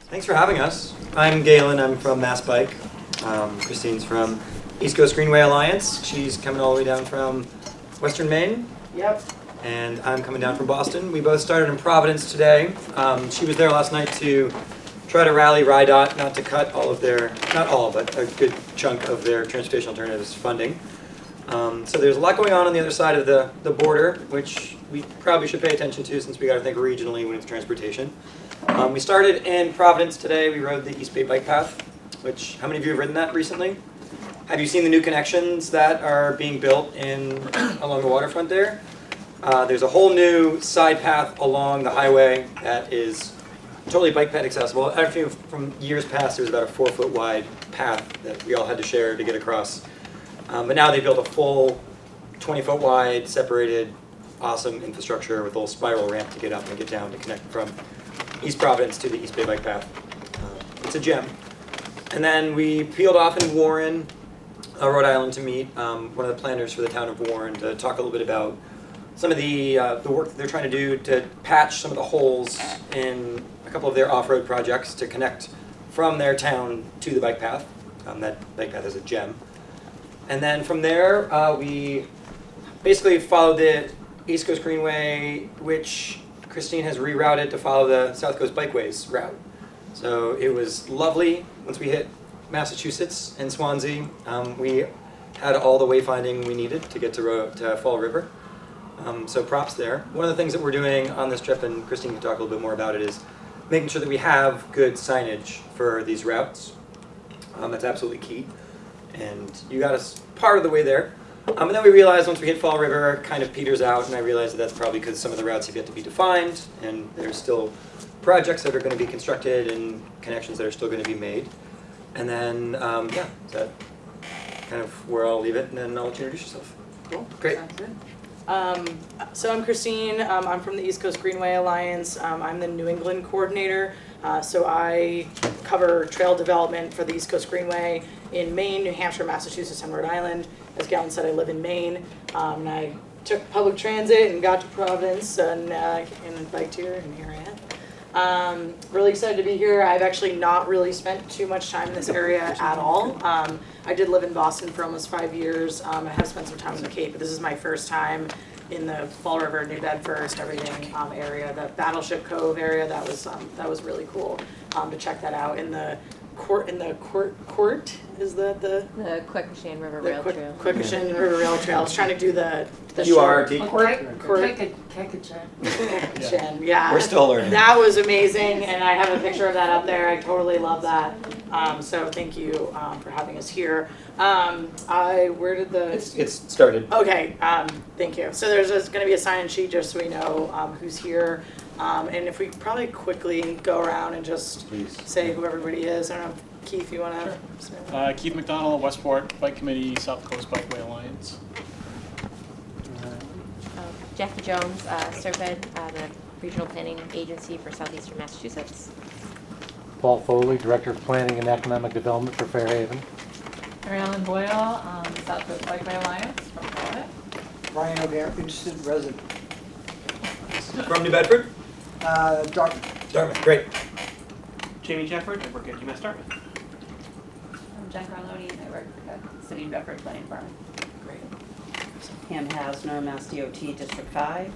Thanks for having us. I'm Galen. I'm from MassBike. Christine's from East Coast Greenway Alliance. She's coming all the way down from Western Maine. Yep. And I'm coming down from Boston. We both started in Providence today. She was there last night to try to rally RIDOT, not to cut all of their, not all, but a good chunk of their transportation alternatives funding. So there's a lot going on the other side of the border, which we probably should pay attention to since we got to think regionally when it's transportation. We started in Providence today. We rode the East Bay Bike Path, which, how many of you have ridden that recently? Have you seen the new connections that are being built along the waterfront there? There's a whole new side path along the highway that is totally bike path accessible. Actually, from years past, there was about a 4-foot wide path that we all had to share to get across. But now they built a full 20-foot wide, separated, awesome infrastructure with a little spiral ramp to get up and get down to connect from East Providence to the East Bay Bike Path. It's a gem. And then we peeled off in Warren, Rhode Island, to meet one of the planners for the town of Warren to talk a little bit about some of the work that they're trying to do to patch some of the holes in a couple of their off-road projects to connect from their town to the bike path. That bike path is a gem. And then from there, we basically followed the East Coast Greenway, which Christine has rerouted to follow the South Coast Bikeways route. So it was lovely. Once we hit Massachusetts and Swansea, we had all the wayfinding we needed to get to Fall River. So props there. One of the things that we're doing on this trip, and Christine can talk a little bit more about it, is making sure that we have good signage for these routes. That's absolutely key. And you got us part of the way there. And then we realized once we hit Fall River, it kind of peters out, and I realized that that's probably because some of the routes have yet to be defined, and there's still projects that are going to be constructed and connections that are still going to be made. And then, yeah, is that kind of where I'll leave it, and then I'll let you introduce yourself. Cool. Great. Sounds good. So I'm Christine. I'm from the East Coast Greenway Alliance. I'm the New England coordinator. So I cover trail development for the East Coast Greenway in Maine, New Hampshire, Massachusetts, and Rhode Island. As Galen said, I live in Maine. And I took public transit and got to Providence and biked here, and here I am. Really excited to be here. I've actually not really spent too much time in this area at all. I did live in Boston for almost 5 years. I have spent some time in the Cape, but this is my first time in the Fall River, New Bedford, everything area, the Battleship Cove area. That was really cool to check that out. In the court is the Quequechan River Rail Trail. Quequechan River Rail Trail. I was trying to do the QRT. Quequechan, yeah. We're still learning. That was amazing, and I have a picture of that up there. I totally love that. So thank you for having us here. Where did the... It's started. Okay, thank you. So there's going to be a sign-in sheet just so we know who's here. And if we probably quickly go around and just say who everybody is. I don't know, Keith, you want to? Sure. Keith McDonald, Westport Bike Committee, South Coast Bikeway Alliance. Jackie Jones, SERPED, the Regional Planning Agency for Southeastern Massachusetts. Paul Foley, Director of Planning and Economic Development for Fairhaven. Mary Ellen Boyle, South Coast Bikeway Alliance from Florida. Brian O'Gara, interested resident. From New Bedford? Dartmouth. Dartmouth, great. Jamie Jefford, I work at UMass Dartmouth. I'm Jen Carloni, I work at City of Bedford Planning Department. Pam Hasner, Mass DOT District 5.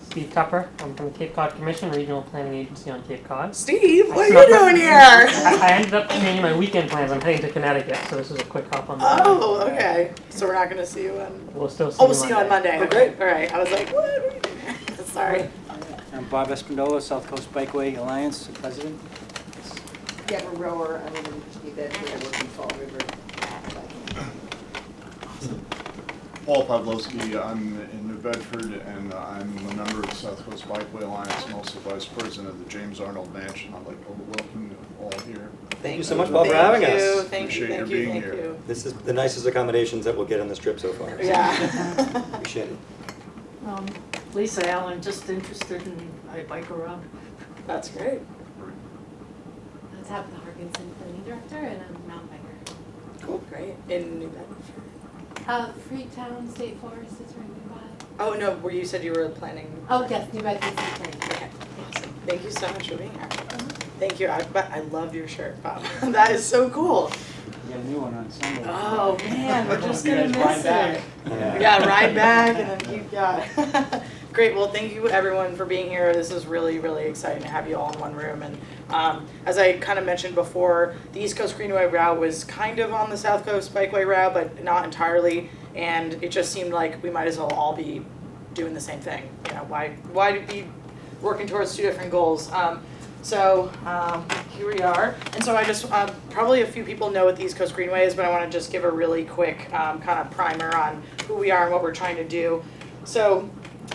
Steve Tupper, I'm from the Cape Cod Commission, Regional Planning Agency on Cape Cod. Steve, what are you doing here? I ended up changing my weekend plans. I'm heading to Connecticut, so this is a quick hop on the Oh, okay. So we're not going to see you on... We'll still see we'll see you on Monday. Oh, okay. All right. I was like, what are you doing here? Sorry. I'm Bob Espindola, South Coast Bikeway Alliance President. Deborah Rower, I live in New Bedford, I work in Fall River. Paul Pawlowski, I'm in New Bedford, and I'm a member of the South Coast Bikeway Alliance and also Vice President of the James Arnold Mansion. I'd like to welcome you all here. Thank you so much, Paul, for having us. Thank you. Appreciate your being here. This is the nicest accommodations that we'll get on this trip so far. So Yeah. appreciate it. Lisa Allen, just interested in, I bike around. That's great. I'm Tabitha Harkinson, Planning Director, and I'm a mountain biker. Cool. Great. In New Bedford. Freetown State Forest is right nearby. Oh, no, where you said you were planning. Oh, yes, New Bedford State Planning. Okay. Awesome. Thank you so much for being here. Thank you. I love your shirt, Bob. That is so cool. We got a new one on Sunday. Oh man, we're just You gonna guys miss ride it. back. Yeah, ride back and then keep. Yeah. Great. Well, thank you everyone for being here. This is really, really exciting to have you all in one room. And as I kind of mentioned before, the East Coast Greenway route was kind of on the South Coast Bikeway route, but not entirely. And it just seemed like we might as well all be doing the same thing. You know, why be working towards two different goals? So here we are. And so I just, probably a few people know what the East Coast Greenway is, but I want to just give a really quick kind of primer on who we are and what we're trying to do. So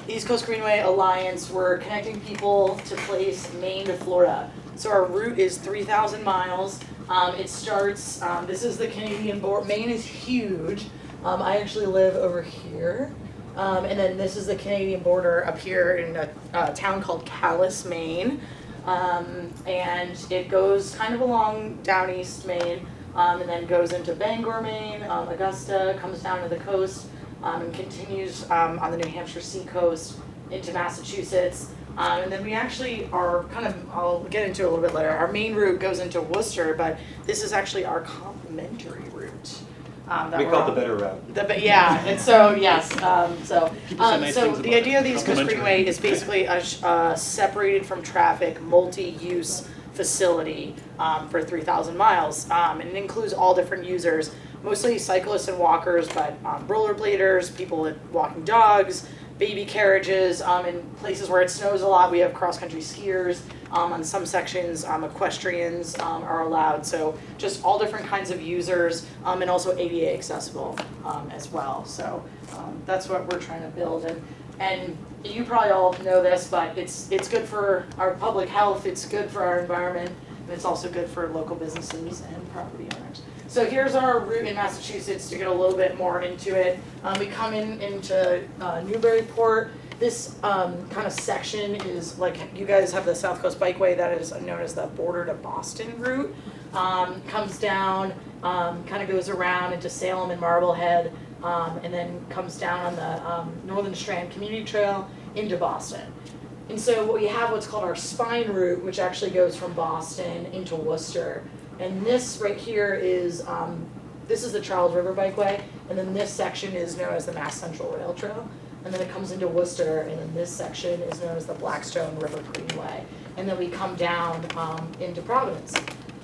East Coast Greenway Alliance, we're connecting people to place Maine to Florida. So our route is 3,000 miles. It starts, this is the Canadian border. Maine is huge. I actually live over here. And then this is the Canadian border up here in a town called Calais, Maine. And it goes kind of along down East Maine, and then goes into Bangor, Maine, Augusta, comes down to the coast, and continues on the New Hampshire seacoast into Massachusetts. And then we actually are kind of, I'll get into it a little bit later, our main route goes into Worcester, but this is actually our complementary route. We call it the better route. Yeah, and so, yes, so things the about idea of the East Coast complementary. Greenway is basically a separated from traffic, multi-use facility for 3,000 miles. And it includes all different users, mostly cyclists and walkers, but rollerbladers, people with walking dogs, baby carriages. In places where it snows a lot, we have cross-country skiers. On some sections, equestrians are allowed. So just all different kinds of users, and also ADA accessible as well. So that's what we're trying to build. And you probably all know this, but it's good for our public health, it's good for our environment, and it's also good for local businesses and property owners. So here's our route in Massachusetts to get a little bit more into it. We come into Newburyport. This kind of section is like, you guys have the South Coast Bikeway that is known as the Border to Boston route. Comes down, kind of goes around into Salem and Marblehead, and then comes down on the Northern Strand Community Trail into Boston. And so we have what's called our spine route, which actually goes from Boston into Worcester. And this right here is, this is the Charles River Bikeway, and then this section is known as the Mass Central Rail Trail. And then it comes into Worcester, and then this section is known as the Blackstone River Greenway. And then we come down into Providence.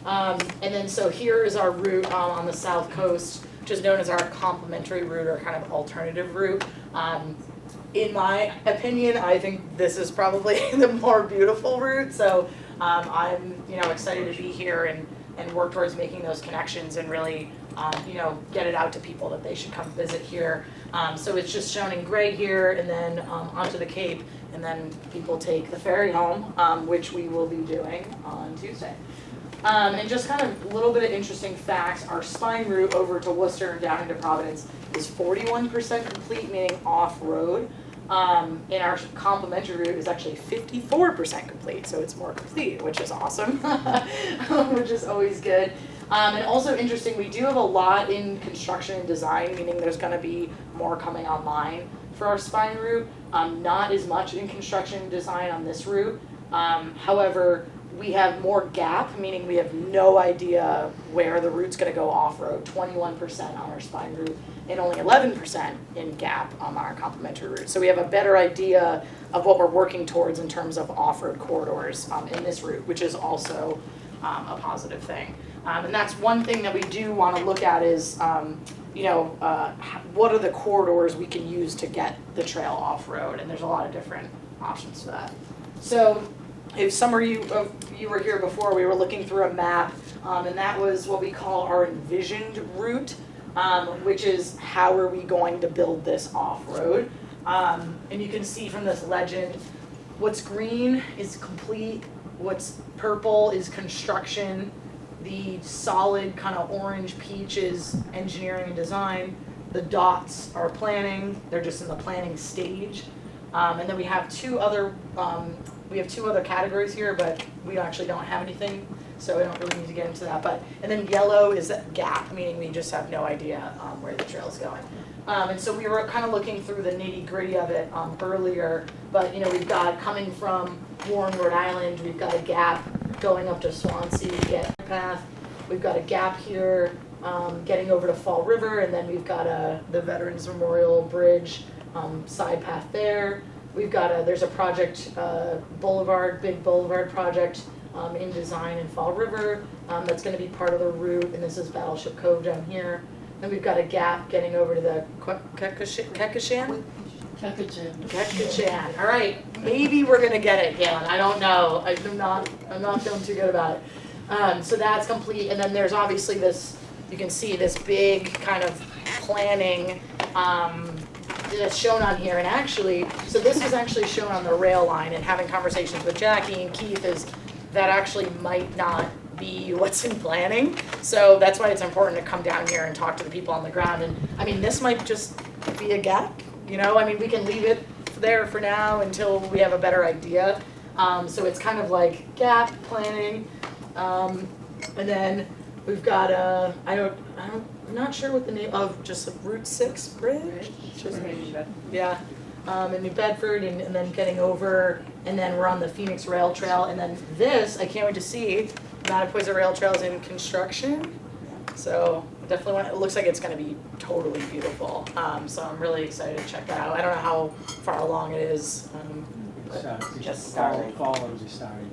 And then so here is our route on the South Coast, which is known as our complementary route or kind of alternative route. In my opinion, I think this is probably the more beautiful route. So I'm excited to be here and work towards making those connections and really get it out to people that they should come visit here. So it's just shown in gray here, and then onto the Cape, and then people take the ferry home, which we will be doing on Tuesday. And just kind of a little bit of interesting facts, our spine route over to Worcester and down into Providence is 41% complete, meaning off-road. And our complementary route is actually 54% complete, so it's more complete, which is awesome, which is always good. And also interesting, we do have a lot in construction and design, meaning there's going to be more coming online for our spine route. Not as much in construction and design on this route. However, we have more gap, meaning we have no idea where the route's going to go off-road, 21% on our spine route, and only 11% in gap on our complementary route. So we have a better idea of what we're working towards in terms of off-road corridors in this route, which is also a positive thing. And that's one thing that we do want to look at is, what are the corridors we can use to get the trail off-road? And there's a lot of different options to that. So if some of you were here before, we were looking through a map, and that was what we call our envisioned route, which is how are we going to build this off-road. And you can see from this legend, what's green is complete, what's purple is construction, the solid kind of orange peach is engineering and design, the dots are planning, they're just in the planning stage. And then we have two other categories here, but we actually don't have anything, so we don't really need to get into that. And then yellow is gap, meaning we just have no idea where the trail is going. And so we were kind of looking through the nitty-gritty of it earlier, but we've got, coming from Warren, Rhode Island, we've got a gap going up to Swansea, get path. We've got a gap here, getting over to Fall River, and then we've got the Veterans Memorial Bridge side path there. We've got there's a project, big boulevard project in design in Fall River that's going to be part of the route, and this is Battleship Cove down here. Then we've got a gap getting over to the Kekashan? Kekashan. All right, maybe we're gonna get it, Galen. I don't know. I'm not feeling too good about it. So that's complete, and then there's obviously this. You can see this big kind of planning that's shown on here, and actually, so this is actually shown on the rail line. And having conversations with Jackie and Keith is that actually might not be what's in planning. So that's why it's important to come down here and talk to the people on the ground. And I mean, this might just be a gap. You know, I mean, we can leave it there for now until we have a better idea. So it's kind of like gap planning, and then we've got I'm not sure what the name of, just a Route 6 bridge. Yeah, in New Bedford, and then getting over, and then we're on the Phoenix Rail Trail, and then this I can't wait to see. Mattapoisett Rail Trail is in construction. So definitely it looks like it's going to be totally beautiful. So I'm really excited to check that out. I don't know how far along it is. Just started. Fall already started.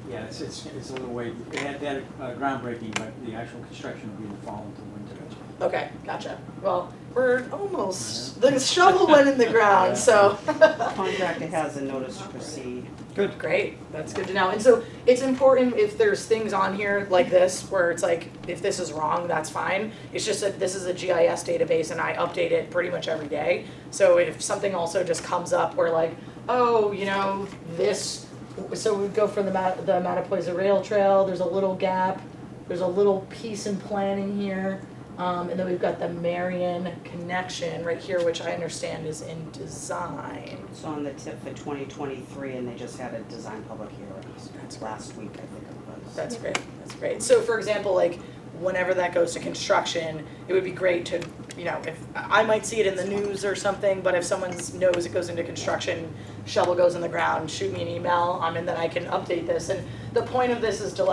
Yeah, it's a little way. They had groundbreaking, but the actual construction will be in the fall until winter. Okay, gotcha. Well, we're almost, the shovel went in the ground, so. Contractor has a notice to proceed. Good. Great, that's good to know. And so it's important if there's things on here like this where it's like, if this is wrong, that's fine. It's just that this is a GIS database and I update it pretty much every day. So if something also just comes up where like, oh, you know, this, so we go from the Mattapoisett Rail Trail, there's a little gap, there's a little piece in planning here. And then we've got the Marion connection right here, which I understand is in design. It's on the tip for 2023, and they just had a design public hearing. That's last week, I think it was. That's great. That's great. So, for example, like whenever that goes to construction, it would be great to, you know, if I might see it in the news or something, but if someone knows it goes into construction, shovel goes in the ground, shoot me an email, and then I can update this. And the point of this is to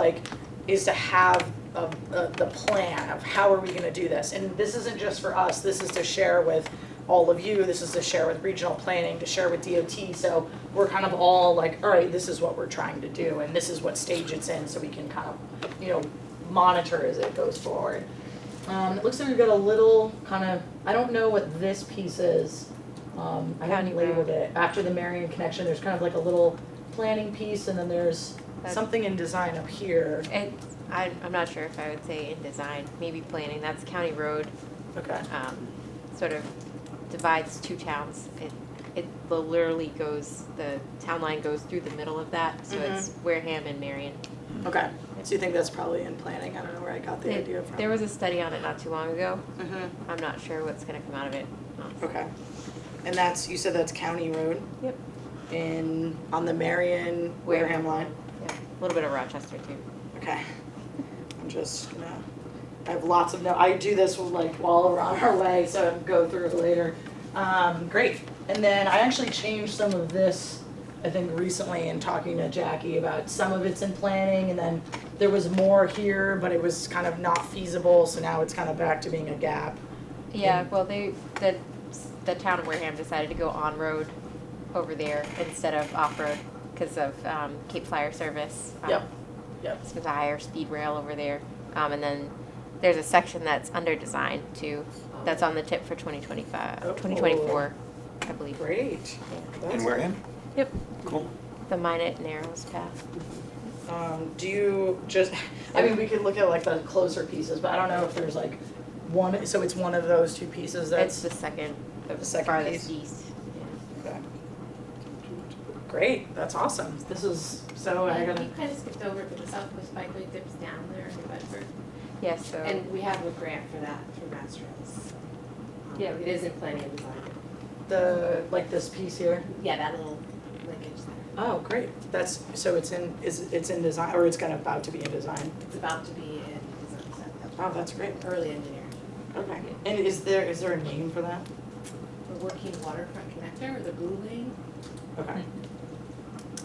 have the plan of how are we going to do this. And this isn't just for us, this is to share with all of you, this is to share with regional planning, to share with DOT, so we're kind of all like, all right, this is what we're trying to do, and this is what stage it's in, so we can kind of, you know, monitor as it goes forward. It looks like we've got a little kind of, I don't know what this piece is, I haven't labeled it. After the Marion connection, there's kind of like a little planning piece, and then there's something in design up here. I'm not sure if I would say in design, maybe planning. That's County Road. Okay. Sort of divides two towns. It literally goes, the town line goes through the middle of that, so it's Wareham and Marion. Okay. So you think that's probably in planning? I don't know where I got the idea from. There was a study on it not too long ago. I'm not sure what's going to come out of it. Okay. And that's, you said that's County Road? Yep. On the Marion, Wareham line? Yeah. A little bit of Rochester too. Okay. I'm just, I have lots of I do this like while we're on our way, so I'll go through it later. Great. And then I actually changed some of this, I think recently in talking to Jackie about some of it's in planning, and then there was more here, but it was kind of not feasible, so now it's kind of back to being a gap. Yeah, well, the town of Wareham decided to go on-road over there instead of off-road because of Cape Flyer service. Yep. It's with a higher speed rail over there. And then there's a section that's under design too, that's on the tip for 2024, I believe. Great. In Wareham? Yep. Cool. The Minot Narrows path. Do you just, I mean, we could look at like the closer pieces, but I don't know if there's like one, so it's one of those two pieces that's. It's the second piece. farthest east. Yeah. Okay. Great, that's awesome. This is, so I gotta. You kind of skipped over, but the Southwest Bikeway dips down there in New Bedford. Yes, so. And we have a grant for that through Mass Trails. Yeah, it is in planning and design. Like this piece here? Yeah, that little linkage there. Oh, great. That's, so it's in design, or it's about to be in design? It's about to be in design. Oh, that's great. Early engineering. Okay. And is there a name for that? The Working Waterfront Connector, or the Blue Lane. Okay.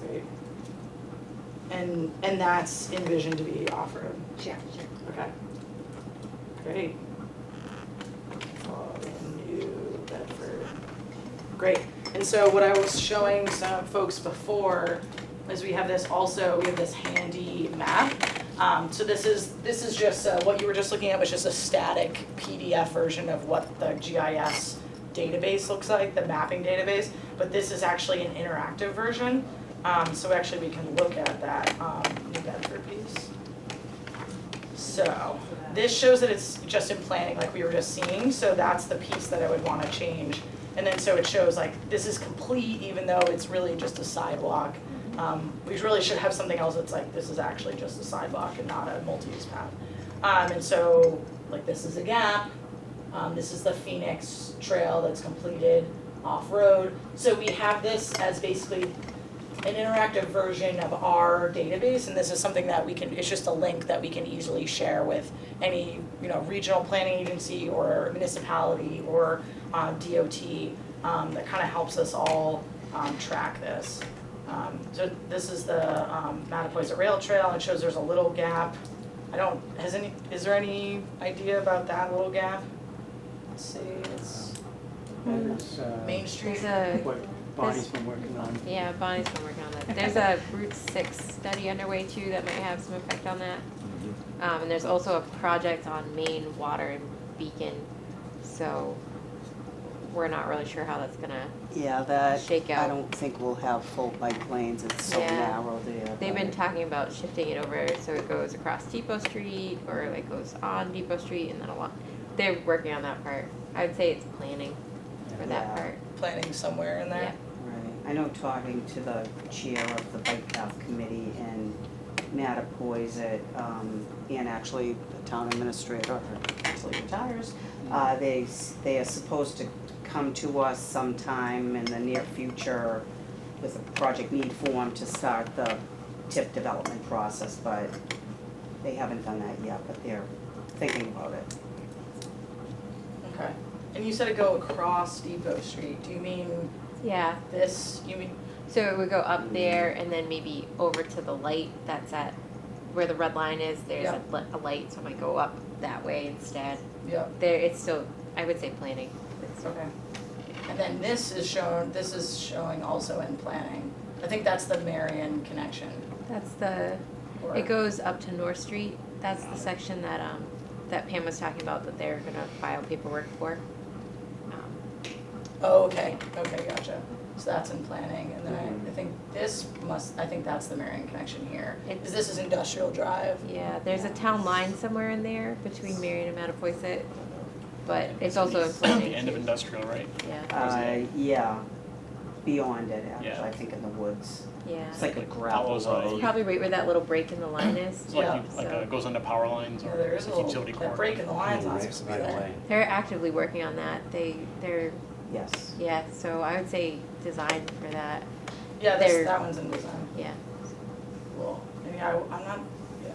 Great. And that's envisioned to be off-road. Yeah. Okay. Great. New Bedford. Great. And so what I was showing some folks before is we have this handy map. So this is just what you were just looking at was just a static PDF version of what the GIS database looks like, the mapping database. But this is actually an interactive version. So actually we can look at that New Bedford piece. So this shows that it's just in planning like we were just seeing. So that's the piece that I would want to change. And then so it shows like this is complete even though it's really just a sidewalk. We really should have something else that's like this is actually just a sidewalk and not a multi-use path. And so like this is a gap. This is the Phoenix Trail that's completed off-road. So we have this as basically an interactive version of our database, and this is something that we can, it's just a link that we can easily share with any, regional planning agency or municipality or DOT that kind of helps us all track this. So this is the Mattapoisett Rail Trail, and it shows there's a little gap. Is there any idea about that little gap? Let's see, it's Main Street. What Bonnie's been working on. Yeah, Bonnie's been working on that. There's a Route 6 study underway too that might have some effect on that. And there's also a project on Main Water and Beacon, so we're not really sure how that's gonna shake out. I don't think we'll have full bike lanes, it's so Yeah. narrow there. They've been talking about shifting it over so it goes across Depot Street or like goes on Depot Street and then along. They're working on that part. I would say it's planning for that part. Planning somewhere in there. Yeah. Right, I know talking to the chair of the Bike Path Committee in Mattapoisett, and actually the town administrator, who actually retires, they are supposed to come to us sometime in the near future with a project need form to start the TIP development process, but they haven't done that yet, but they're thinking about it. Okay. And you said it go across Depot Street. Do you mean Yeah. this? You mean So it would go up there and then maybe over to the light that's at where the red line is. There's Yeah. a light, so it might go up that way instead. yeah. There, it's still, I would say planning. Okay. And then this is showing also in planning. I think that's the Marion connection. That's the, Or- it goes up to North Street. That's the section that that Pam was talking about that they're gonna file paperwork for. Oh, okay. Okay, gotcha. So that's in planning, and then I think I think that's the Marion connection here. It's- This is Industrial Drive. Yeah, there's a town line somewhere in there between Marion and Mattapoisett, but it's also in planning. The end of too. industrial, right? Yeah, Yeah, beyond it actually, Yeah. I think in the woods. yeah. It's like a gravel Follows a- road. Probably right where that little break in the line is. It's like, Yeah. it goes into power lines Yeah, or there is a it's a utility little, cord. that break in the line's not supposed to be there. They're actively working on that. They're, Yes. yeah, so I would say design for that. Yeah, They're- that one's in design. Yeah. Cool. I mean, I'm not, yeah.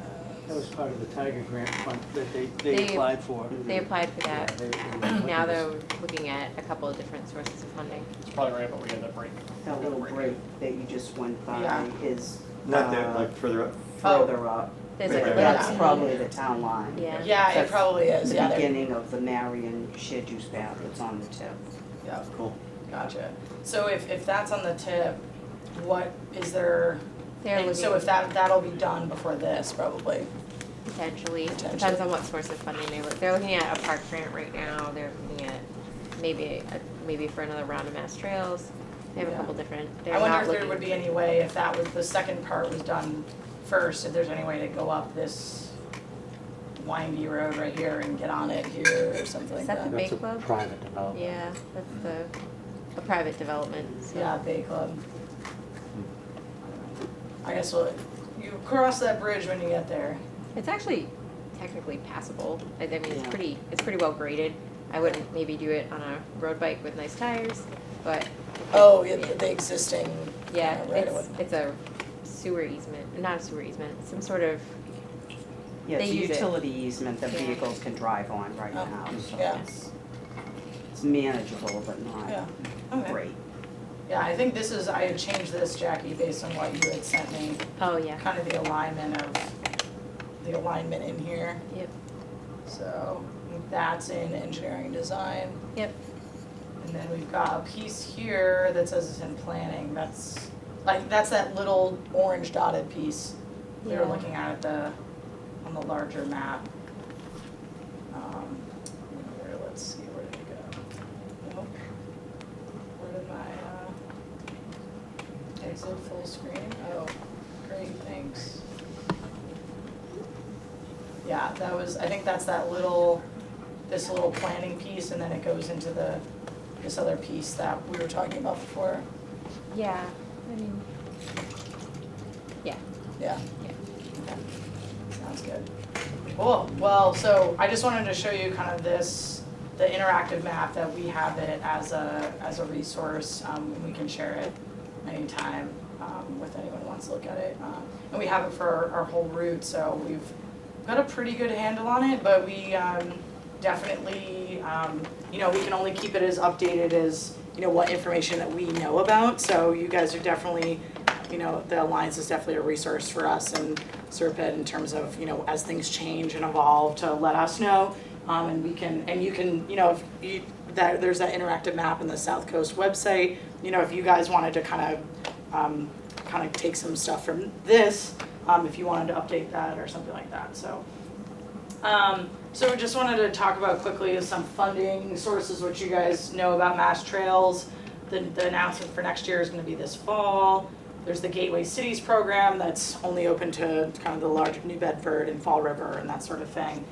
That was part of the Tiger Grant fund that they They- applied for. They applied for that. Yeah, they Now looked at they're this. looking at a couple of different sources of funding. It's probably right, but we had that break. That little break that you just went by Yeah. is Not there, like further up. further up. There's Right, like a right. little. That's probably the town line. Yeah. Yeah, it That's probably is. The Yeah, they're- beginning of the Marion shared use path that's on the tip. Yeah, Cool. gotcha. So if that's on the tip, what is there? They're and so looking- if that'll be done before this, probably. Potentially. Potentially. Depends on what source of funding they're looking at a park grant right now. They're looking at maybe for another round of Mass Trails. They have a Yeah. couple different. They're I wonder not if there looking- would be any way, if that was, the second part was done first, if there's any way to go up this windy road right here and get on it here or something like Is that that. the That's Bay a Club? private development. Yeah, that's a private development. So. Yeah, Bay Club. I guess you cross that bridge when you get there. It's actually technically passable. I mean, Yeah. it's pretty well graded. I wouldn't maybe do it on a road bike with nice tires, but Oh, yeah, the existing. yeah, right away. it's a sewer easement, not a sewer easement, some sort of. Yeah, it's They a use it. utility easement that Yeah. vehicles can drive on right Oh, now, so yeah. it's manageable but Yeah, not okay. great. Yeah, I think this is, I had changed this, Jackie, based on what you had sent me, Oh, yeah. kind of the alignment in here. Yep. So that's in engineering and design. Yep. And then we've got a piece here that says it's in planning. That's that little orange dotted piece we were Yeah. looking at on the larger map. Let's see, where did it go? Nope. Where did my exit full screen? Oh, great, thanks. Yeah, that was, I think that's this little planning piece, and then it goes into this other piece that we were talking about before. Yeah, I mean, yeah. Yeah. Okay. Sounds good. Cool. Well, so I just wanted to show you kind of the interactive map that we have it as a resource. We can share it anytime if anyone wants to look at it. And we have it for our whole route, so we've got a pretty good handle on it, but we definitely, we can only keep it as updated as, what information that we know about. So you guys are definitely, the Alliance is definitely a resource for us and Serped in terms of, as things change and evolve, to let us know. And you can, if there's that interactive map in the South Coast website, if you guys wanted to kind of take some stuff from this, if you wanted to update that or something like that. So we just wanted to talk about quickly some funding sources, which you guys know about Mass Trails. The announcement for next year is going to be this fall. There's the Gateway Cities program that's only open to kind of the large New Bedford and Fall River and that sort of thing.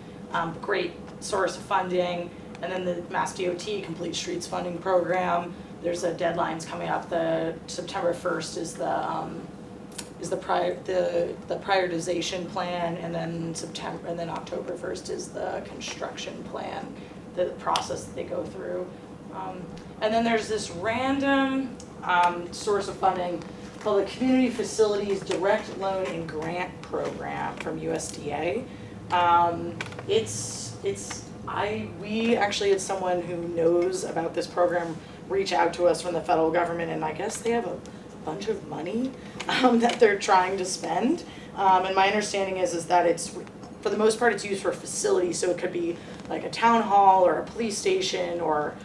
Great source of funding. And then the Mass DOT Complete Streets funding program. There's a deadlines coming up. The September 1st is the prioritization plan, and then October 1st is the construction plan, the process that they go through. And then there's this random source of funding called the Community Facilities Direct Loan and Grant Program from USDA. We actually had someone who knows about this program reach out to us from the federal government, and I guess they have a bunch of money that they're trying to spend. And my understanding is that it's, for the most part, it's used for facilities, so it could be like a town hall or a police station or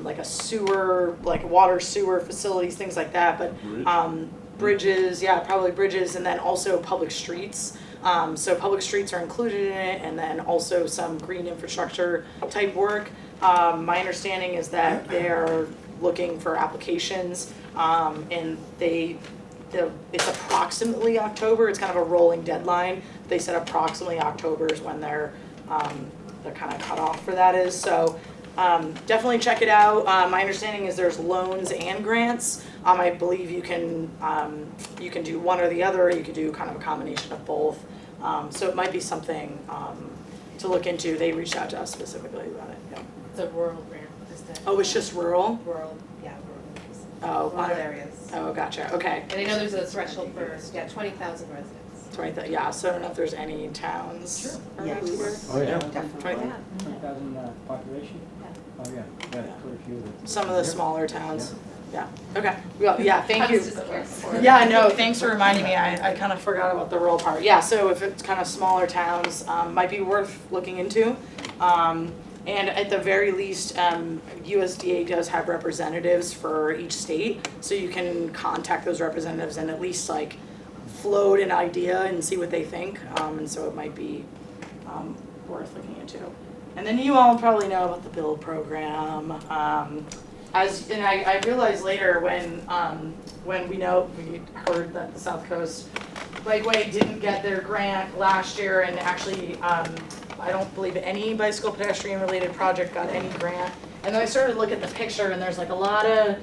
like a sewer, like water sewer facilities, things like that. But bridges, yeah, probably bridges, and then also public streets. So public streets are included in it, and then also some green infrastructure type work. My understanding is that they're looking for applications, and it's approximately October. It's kind of a rolling deadline. They said approximately October is when their kind of cutoff for that is. So definitely check it out. My understanding is there's loans and grants. I believe you can do one or the other, or you could do kind of a combination of both. So it might be something to look into. They reached out to us specifically about it. Yeah. It's a rural grant. Oh, it's just rural? Rural. Oh, rural areas. Oh, gotcha. Okay. And I know there's a threshold for 20,000 residents. 20,000. Yeah. So I don't know if there's any towns. Sure. around here. Oh, yeah. Definitely. 20,000 population? Oh, yeah, quite a few of them. Some of the smaller towns. Yeah. Okay. Well, yeah. Thank you. Yeah. Yeah. No. Thanks for reminding me. I kind of forgot about the rural part. Yeah. So if it's kind of smaller towns, might be worth looking into. And at the very least, USDA does have representatives for each state, so you can contact those representatives and at least like float an idea and see what they think. And so it might be worth looking into. And then you all probably know about the build program. I realized later when we heard that the South Coast Bikeway didn't get their grant last year, and actually I don't believe any bicycle pedestrian related project got any grant. And then I started to look at the picture, and there's like a lot of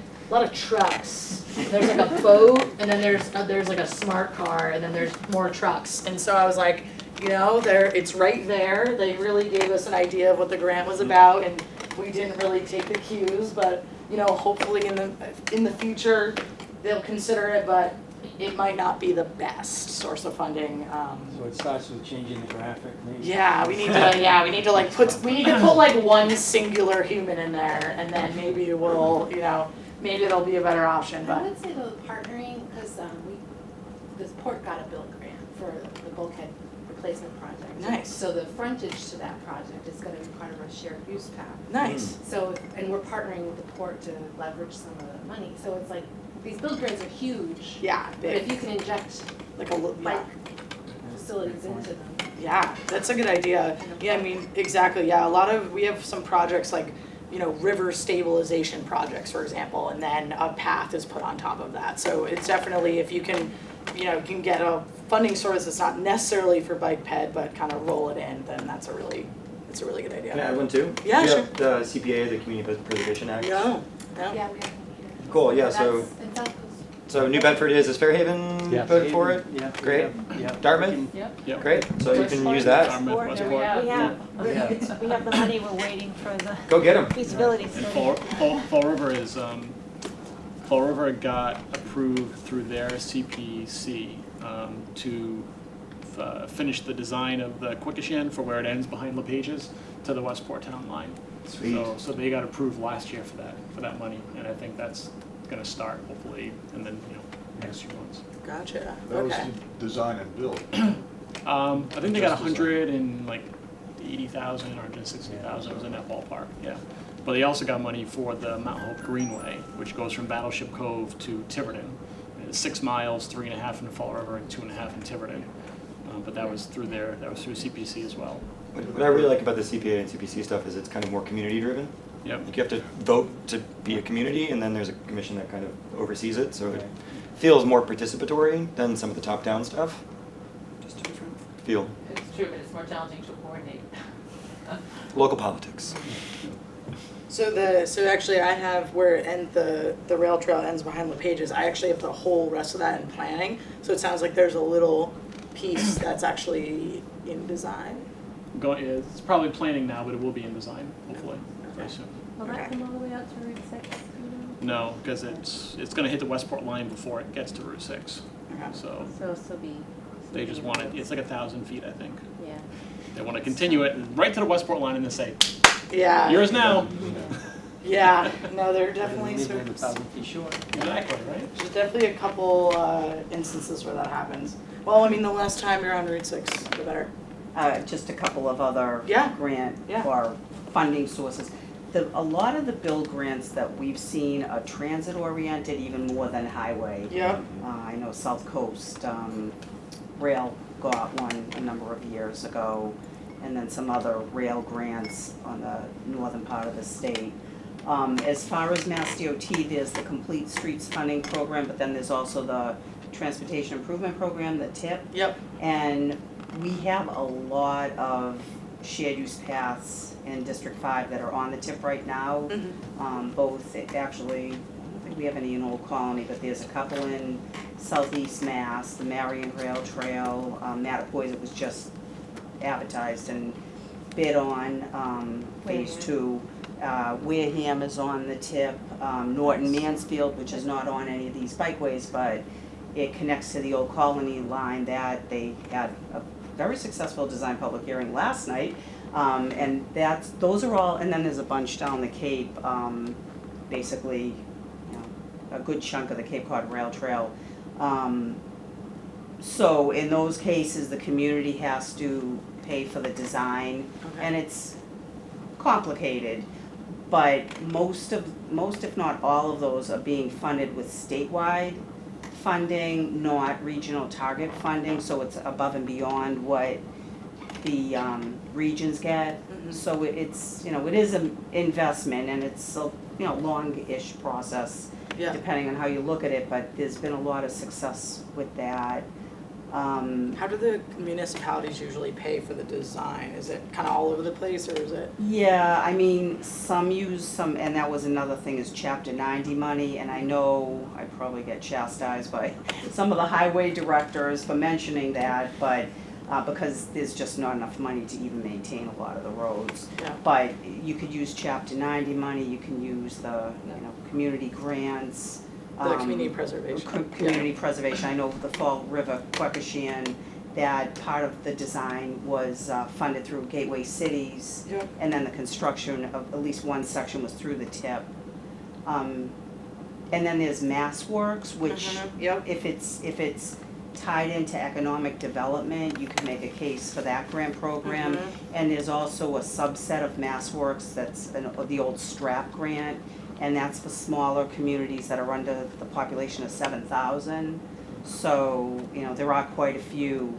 trucks. There's like a boat, and then there's like a smart car, and then there's more trucks. And so I was like, it's right there. They really gave us an idea of what the grant was about, and we didn't really take the cues. But hopefully in the future they'll consider it, but it might not be the best source of funding. So it starts with changing the graphic, maybe? Yeah, we need to put like one singular human in there, and then maybe we'll, maybe there'll be a better option, I but. would say the partnering, because the port got a build grant for the bulkhead replacement project. Nice. So the frontage to that project is gonna be part of our shared use path. Nice. So, and we're partnering with the port to leverage some of the money. So it's like, these build grants are huge. Yeah, But big. if you can inject Like a little, bike facilities into them. Yeah, that's a good idea. Yeah, I mean, exactly, yeah, we have some projects like, river stabilization projects, for example, and then a path is put on top of that. So it's definitely, if you can, can get a funding source that's not necessarily for bike ped, but kind of roll it in, then that's a really good idea. Can I add one too? Yeah, Do you sure. have the CPA, the Community Preservation Act? No. Yeah, we have one here. Cool, yeah, That's so, in South Coast. so New Bedford is Fairhaven Yes. voted for it? Yeah. Great. Yeah. Dartmouth? Yep. Yep. Great, so you can use that. Dartmouth, There Westport. we have, Yeah. we have the money, we're waiting for the Go get them. feasibility And study. Fall River is, Fall River got approved through their CPC to finish the design of the Colocation for where it ends behind LePage's to the Westport town line. Sweet. So they got approved last year for that money, and I think that's gonna start hopefully, and then, next few months. Gotcha, That was okay. the design and build. I think they got Just design. 180,000 or 160,000 was in that ballpark, yeah. But they also got money for the Mount Hope Greenway, which goes from Battleship Cove to Tiverton. It's 6 miles, 3.5 in Fall River and 2.5 in Tiverton. But that was through CPC as well. What I really like about the CPA and CPC stuff is it's kind of more community driven. Yep. Like you have to vote to be a community, and then there's a commission that kind of oversees it, so it feels more participatory than some of the top-down stuff. Just a different feel. It's true, but it's more challenging to coordinate. Local politics. So actually I have where the rail trail ends behind LePage's, I actually have the whole rest of that in planning. So it sounds like there's a little piece that's actually in design. It's probably planning now, but it will be in design, hopefully, very soon. Will that Okay. come all the way out to Route 6? No, because it's going to hit the Westport line before it gets to Route 6. Okay. So So it'll still be. they just want it, it's like 1,000 feet, I think. Yeah. They want to continue it right to the Westport line and then say, Yeah. yours now. Yeah, no, there are definitely Maybe certain, 1,000 feet short. Exactly, right? there's definitely a couple instances where that happens. Well, I mean, the less time you're on Route 6, the better. Just a couple of other Yeah. grant Yeah. or funding sources. A lot of the build grants that we've seen are transit oriented even more than highway. Yep. I know South Coast Rail got one a number of years ago, and then some other rail grants on the northern part of the state. As far as Mass DOT, there's the Complete Streets Funding Program, but then there's also the Transportation Improvement Program, the TIP. Yep. And we have a lot of shared use paths in District 5 that are on the tip right now. Both, actually, I don't think we have any in Old Colony, but there's a couple in Southeast Mass, the Marion Rail Trail, Mattapoisett was just advertised and bid on, Phase 2. Wareham is on the tip, Norton Mansfield, which is not on any of these bikeways, but it connects to the Old Colony line that they had a very successful design public hearing last night. And those are all, and then there's a bunch down the Cape, basically, a good chunk of the Cape Cod Rail Trail. So in those cases, the community has to pay for the design, and it's complicated. But most if not all of those are being funded with statewide funding, not regional target funding, so it's above and beyond what the regions get. So it's, it is an investment, and it's a, long-ish process, depending on how you look at it, but there's been a lot of success with that. How do the municipalities usually pay for the design? Is it kind of all over the place, or is it? Yeah, I mean, some use some, and that was another thing, is Chapter 90 money, and I know I probably get chastised by some of the highway directors for mentioning that, but because there's just not enough money to even maintain a lot of the roads. Yeah. But you could use Chapter 90 money, you can use the, community grants. The community preservation. Community preservation. I know the Fall River Colocation, that part of the design was funded through Gateway Cities, and then the construction of at least one section was through the TIP. And then there's MassWorks, which Yep. if it's tied into economic development, you can make a case for that grant program. And there's also a subset of MassWorks that's the old STRAP grant, and that's for smaller communities that are under the population of 7,000. So, you know, there are quite a few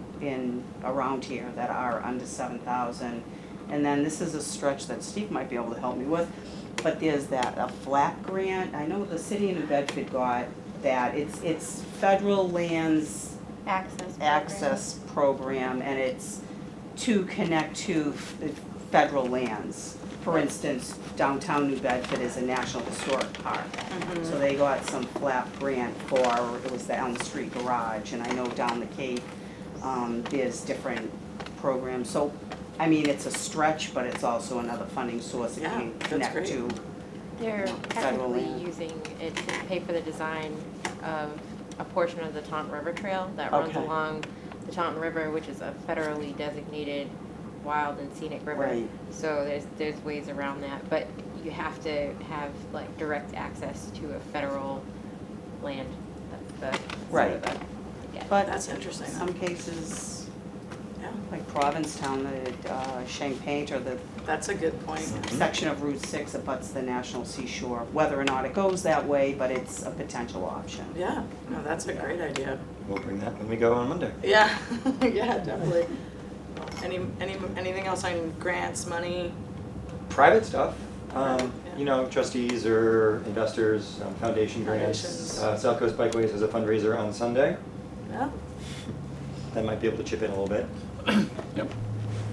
around here that are under 7,000. And then this is a stretch that Steve might be able to help me with, but there's a flat grant. I know the city of New Bedford got that. It's federal lands access program, and it's to connect to federal lands. For instance, downtown New Bedford is a National Historic Park. So they got some flap grant for, it was the Elm Street Garage, and I know down the Cape, there's different programs. So, I mean, it's a stretch, but it's also another funding source that Yeah, can that's connect great. to. They're Federal technically land. using it to pay for the design of a portion of the Taunton River Trail that runs Okay. along the Taunton River, which is a federally designated wild and scenic river. Right. So there's ways around that, but you have to have like direct access to a federal land. That's the Right. sort of yeah. But That's interesting. some cases, Yeah. like Provincetown, the Champagne, or the That's a good point. section of Route 6 abuts the National Seashore, whether or not it goes that way, but it's a potential option. Yeah, no, that's a great idea. We'll bring that when we go on Monday. Yeah, yeah, definitely. Anything else on grants, money? Private stuff, Yeah. you know, trustees or investors, foundation grants. Foundations. South Coast Bikeways has a fundraiser on Sunday. Yeah. That might be able to chip in a little bit. Yep.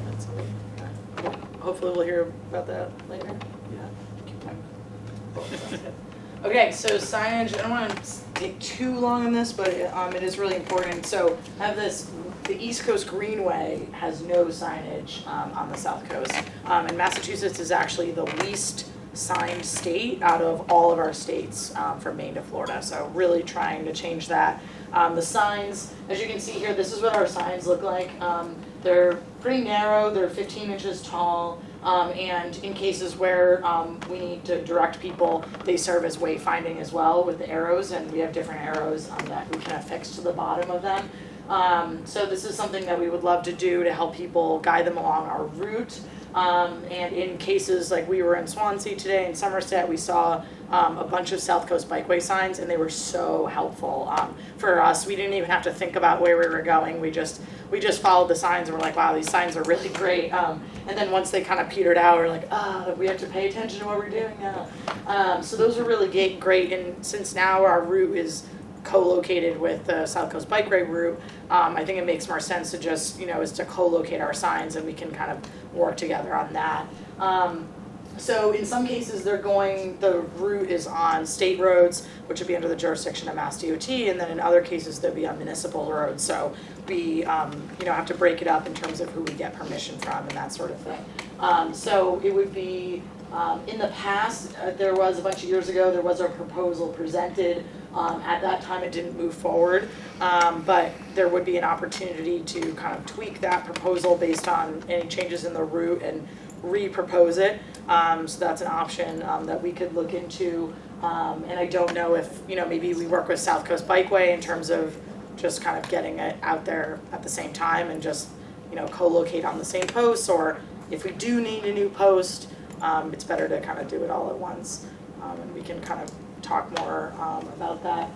That's great. Hopefully we'll hear about that later. Yeah. Okay, so signage, I don't want to take too long on this, but it is really important. So I have the East Coast Greenway has no signage on the South Coast. And Massachusetts is actually the least signed state out of all of our states from Maine to Florida. So really trying to change that. The signs, as you can see here, this is what our signs look like. They're pretty narrow, they're 15 inches tall, and in cases where we need to direct people, they serve as wayfinding as well with the arrows, and we have different arrows that we can affix to the bottom of them. So this is something that we would love to do to help people guide them along our route. And in cases like we were in Swansea today, in Somerset, we saw a bunch of South Coast Bikeway signs, and they were so helpful for us. We didn't even have to think about where we were going. We just followed the signs, and we're like, wow, these signs are really great. And then once they kind of petered out, we're like, we have to pay attention to what we're doing now. So those are really great. And since now our route is co-located with the South Coast Bikeway route, I think it makes more sense to just, is to co-locate our signs, and we can kind of work together on that. So in some cases, the route is on state roads, which would be under the jurisdiction of Mass DOT, and then in other cases, they'll be on municipal roads. So we, have to break it up in terms of who we get permission from and that sort of thing. So it would be, in the past, there was a bunch of years ago, there was a proposal presented. At that time, it didn't move forward, but there would be an opportunity to kind of tweak that proposal based on any changes in the route and re-propose it. So that's an option that we could look into. And I don't know if, maybe we work with South Coast Bikeway in terms of just kind of getting it out there at the same time and just, co-locate on the same posts, or if we do need a new post, it's better to kind of do it all at once. And we can kind of talk more about that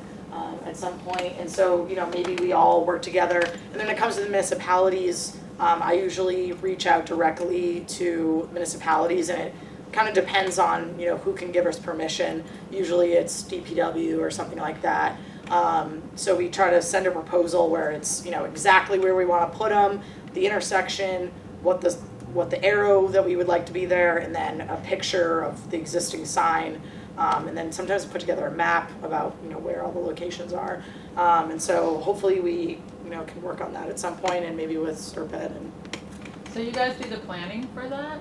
at some point. And so, maybe we all work together. And then when it comes to the municipalities, I usually reach out directly to municipalities, and it kind of depends on, who can give us permission. Usually it's DPW or something like that. So we try to send a proposal where it's, exactly where we want to put them, the intersection, what the arrow that we would like to be there, and then a picture of the existing sign. And then sometimes we put together a map about, where all the locations are. And so hopefully we, can work on that at some point, and maybe with Serped. And So you guys do the planning for that?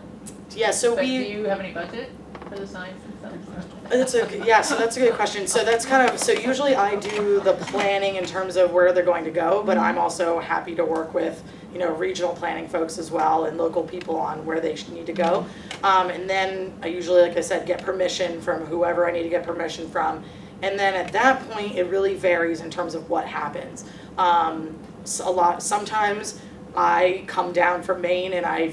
yeah, so But do we. you have any budget for the signs and stuff? So that's a good question. So that's so usually I do the planning in terms of where they're going to go, but I'm also happy to work with, regional planning folks as well and local people on where they need to go. And then I usually, like I said, get permission from whoever I need to get permission from. And then at that point, it really varies in terms of what happens. Sometimes I come down from Maine and I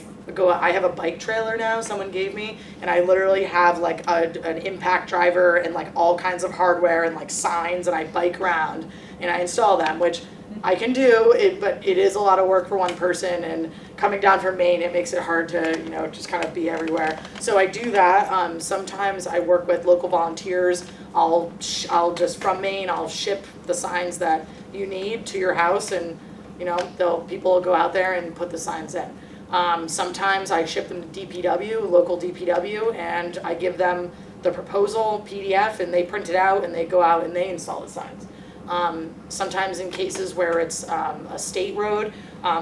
have a bike trailer now someone gave me, and I literally have like an impact driver and like all kinds of hardware and like signs, and I bike around and I install them, which I can do it, but it is a lot of work for one person, and coming down from Maine, it makes it hard to, just kind of be everywhere. So I do that. Sometimes I work with local volunteers. I'll just from Maine, I'll ship the signs that you need to your house, and people will go out there and put the signs in. Sometimes I ship them to DPW, local DPW, and I give them the proposal PDF, and they print it out, and they go out and they install the signs. Sometimes in cases where it's a state road,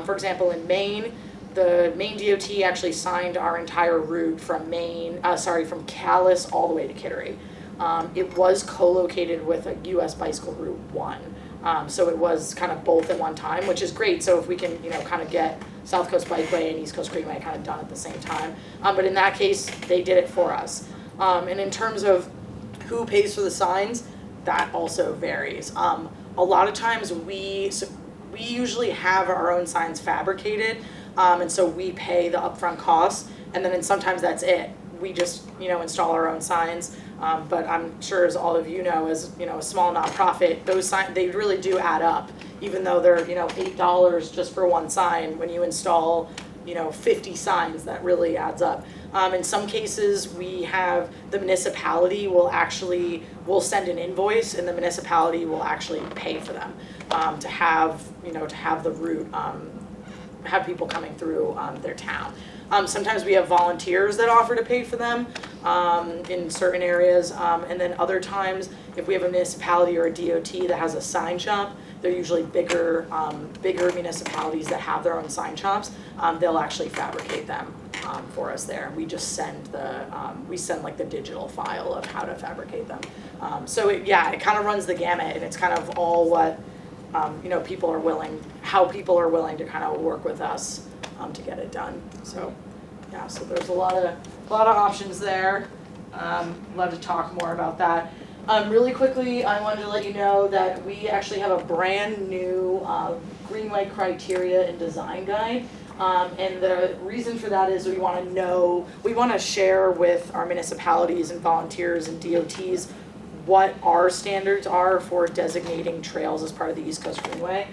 for example in Maine, the Maine DOT actually signed our entire route from from Calais all the way to Kittery. It was co-located with a US Bicycle Route 1. So it was kind of both at one time, which is great. So if we can, kind of get South Coast Bikeway and East Coast Greenway kind of done at the same time. But in that case, they did it for us. And in terms of who pays for the signs, that also varies. A lot of times we usually have our own signs fabricated, and so we pay the upfront costs, and then sometimes that's it. We just install our own signs. But I'm sure, as all of you know, as a small nonprofit, those signs, they really do add up. Even though they're $8 just for one sign, when you install 50 signs, that really adds up. In some cases, we have the municipality will send an invoice, and the municipality will actually pay for them to have the route, have people coming through their town. Sometimes we have volunteers that offer to pay for them in certain areas, and then other times, if we have a municipality or a DOT that has a sign shop, they're usually bigger municipalities that have their own sign shops. They'll actually fabricate them for us there. We just send like the digital file of how to fabricate them. So it kind of runs the gamut, and it's kind of all what people are willing to kind of work with us to get it done. So so there's a lot of options there. Love to talk more about that. Really quickly, I wanted to let you know that we actually have a brand new Greenway criteria and design guide. And the reason for that is we want to share with our municipalities and volunteers and DOTs what our standards are for designating trails as part of the East Coast Greenway.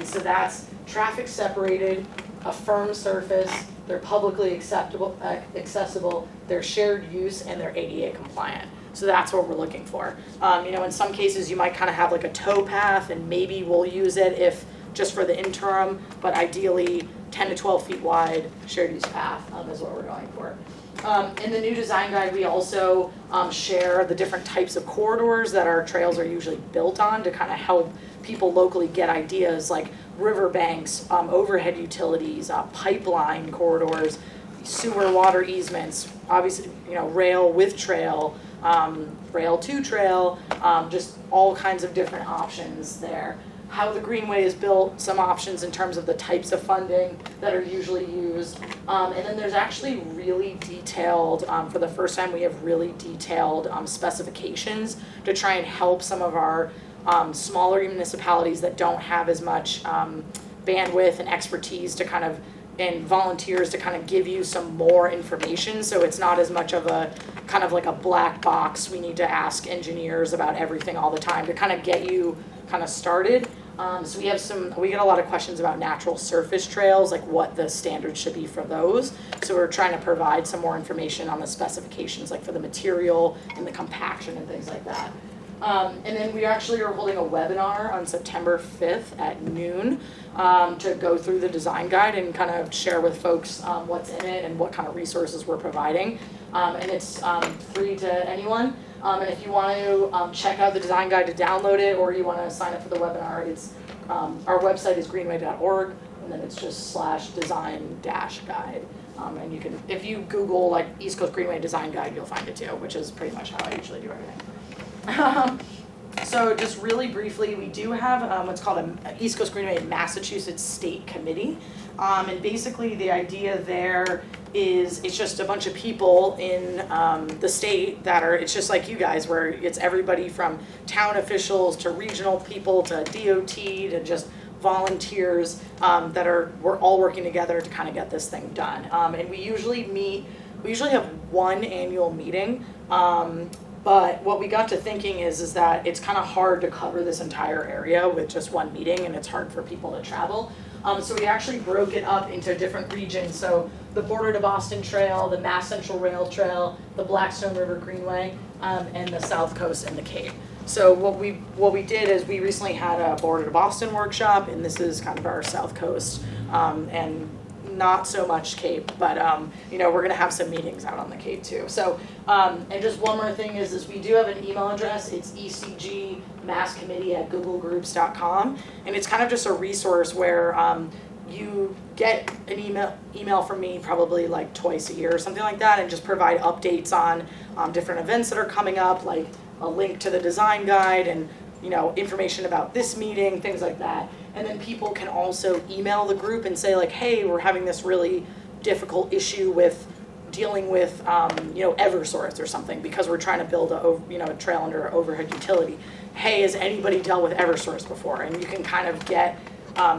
So that's traffic separated, a firm surface, they're publicly accessible, they're shared use, and they're ADA compliant. So that's what we're looking for. In some cases you might kind of have like a tow path, and maybe we'll use it if just for the interim, but ideally 10 to 12 feet wide shared use path is what we're going for. In the new design guide, we also share the different types of corridors that our trails are usually built on to kind of help people locally get ideas like riverbanks, overhead utilities, pipeline corridors, sewer water easements, obviously, rail with trail, rail to trail, just all kinds of different options there. How the Greenway is built, some options in terms of the types of funding that are usually used. And then there's actually really detailed, for the first time we have really detailed specifications to try and help some of our smaller municipalities that don't have as much bandwidth and expertise and volunteers to kind of give you some more information, so it's not as much of a kind of like a black box. We need to ask engineers about everything all the time to kind of get you kind of started. So we get a lot of questions about natural surface trails, like what the standards should be for those. So we're trying to provide some more information on the specifications, like for the material and the compaction and things like that. And then we actually are holding a webinar on September 5th at noon to go through the design guide and kind of share with folks what's in it and what kind of resources we're providing. And it's free to anyone. And if you want to check out the design guide to download it, or you want to sign up for the webinar, it's our website is greenway.org, and then it's just /design-guide. And you can, if you Google like East Coast Greenway Design Guide, you'll find it too, which is pretty much how I usually do everything. So So just really briefly, we do have what's called a East Coast Greenway Massachusetts State Committee. And basically the idea there is it's just a bunch of people in the state that are, it's just like you guys, where it's everybody from town officials to regional people to DOT to just volunteers we're all working together to kind of get this thing done. And we usually have one annual meeting. But what we got to thinking is that it's kind of hard to cover this entire area with just one meeting, and it's hard for people to travel. So we actually broke it up into different regions. So the Border to Boston Trail, the Mass Central Rail Trail, the Blackstone River Greenway, and the South Coast and the Cape. So what we did is we recently had a Border to Boston workshop, and this is kind of our South Coast, and not so much Cape, but we're gonna have some meetings out on the Cape too. So, and just one more thing is we do have an email address. It's ecgmasscommittee@googlegroups.com, and it's kind of just a resource where you get an email from me probably like twice a year or something like that, and just provide updates on different events that are coming up, like a link to the design guide and information about this meeting, things like that. And then people can also email the group and say like, hey, we're having this really difficult issue with dealing with, Eversource or something because we're trying to build a trail under overhead utility. Hey, has anybody dealt with Eversource before? And you can kind of get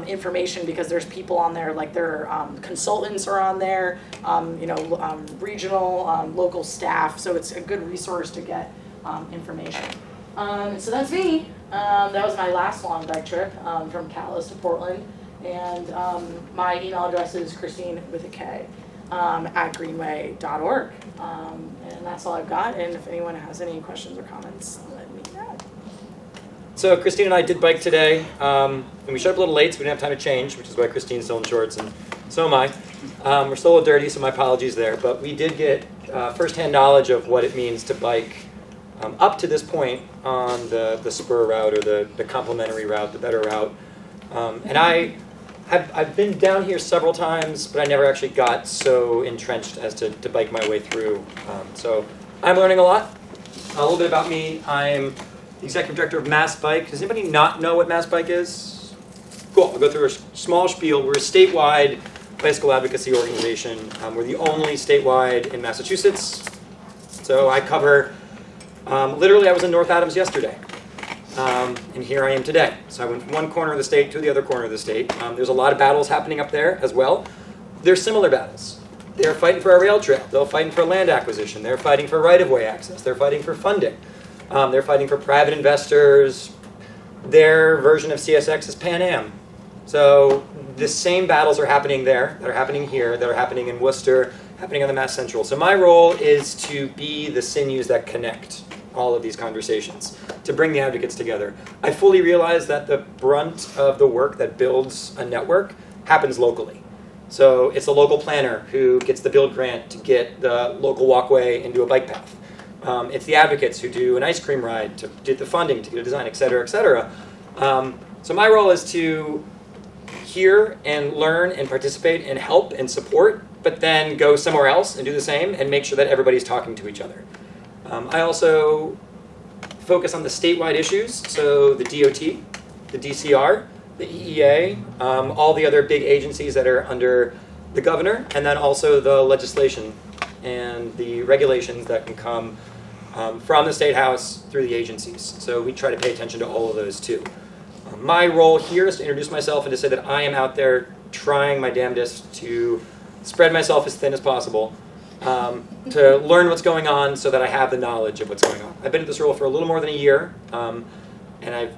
information because there's people on there, like their consultants are on there, regional, local staff. So it's a good resource to get information. So that's me. That was my last long bike trip from Calais to Portland, and my email address is Christine with a K at greenway.org, and that's all I've got. And if anyone has any questions or comments, let me know. So Christine and I did bike today, and we showed up a little late, so we didn't have time to change, which is why Christine's still in shorts, and so am I. We're still a little dirty, so my apologies there, but we did get firsthand knowledge of what it means to bike up to this point on the spur route or the complementary route, the better route. And I've been down here several times, but I never actually got so entrenched as to bike my way through. So I'm learning a lot. A little bit about me. I'm the executive director of MassBike. Does anybody not know what MassBike is? Cool, I'll go through a small spiel. We're a statewide bicycle advocacy organization. We're the only statewide in Massachusetts. So I cover literally, I was in North Adams yesterday, and here I am today. So I went from one corner of the state to the other corner of the state. There's a lot of battles happening up there as well. They're similar battles. They're fighting for a rail trail. They're fighting for land acquisition. They're fighting for right-of-way access. They're fighting for funding. They're fighting for private investors. Their version of CSX is Pan Am. So the same battles are happening there, that are happening here, that are happening in Worcester, happening on the Mass Central. So my role is to be the sinews that connect all of these conversations, to bring the advocates together. I fully realize that the brunt of the work that builds a network happens locally. So it's the local planner who gets the build grant to get the local walkway into a bike path. It's the advocates who do an ice cream ride to get the funding, to get a design, et cetera, et cetera. So my role is to hear and learn and participate and help and support, but then go somewhere else and do the same and make sure that everybody's talking to each other. I also focus on the statewide issues, so the DOT, the DCR, the EEA, all the other big agencies that are under the governor, and then also the legislation and the regulations that can come from the State House through the agencies. So we try to pay attention to all of those too. My role here is to introduce myself and to say that I am out there trying my damnedest to spread myself as thin as possible, to learn what's going on so that I have the knowledge of what's going on. I've been at this role for a little more than a year, and I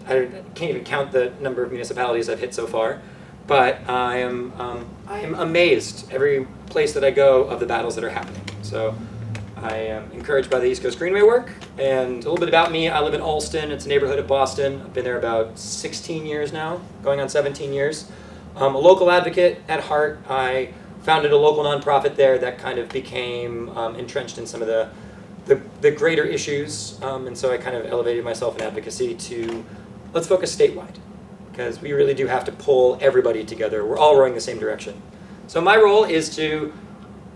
can't even count the number of municipalities I've hit so far, but I am amazed every place that I go of the battles that are happening. So I am encouraged by the East Coast Greenway work, and a little bit about me. I live in Allston. It's a neighborhood of Boston. I've been there about 16 years now, going on 17 years. I'm a local advocate at heart. I founded a local nonprofit there that kind of became entrenched in some of the greater issues, and so I kind of elevated myself in advocacy to let's focus statewide, because we really do have to pull everybody together. We're all rowing the same direction. So my role is to,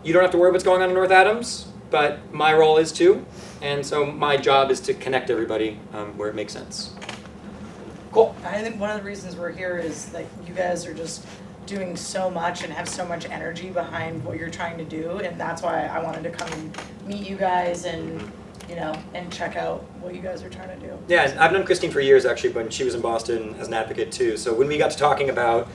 you don't have to worry what's going on in North Adams, but my role is too. And so my job is to connect everybody where it makes sense. Cool. I think one of the reasons we're here is that you guys are just doing so much and have so much energy behind what you're trying to do, and that's why I wanted to come and meet you guys and, you know, and check out what you guys are trying to do. Yeah, and I've known Christine for years actually when she was in Boston as an advocate too. So when we got to talking about,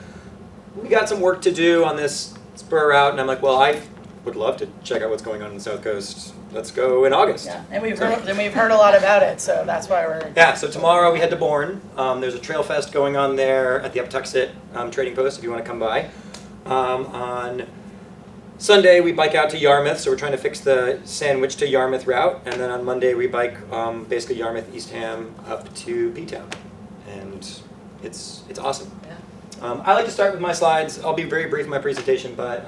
we got some work to do on this spur route, and I'm like, well, I would love to check out what's going on in the South Coast. Let's go in August. Yeah, and we've heard a lot about it, so that's why we're. Yeah, so tomorrow we head to Bourne. There's a trail fest going on there at the Uptuxet Trading Post if you want to come by. On Sunday we bike out to Yarmouth, so we're trying to fix the Sandwich to Yarmouth route, and then on Monday we bike basically Yarmouth, Eastham up to P-Town, and it's awesome. Yeah. I like to start with my slides. I'll be very brief in my presentation, but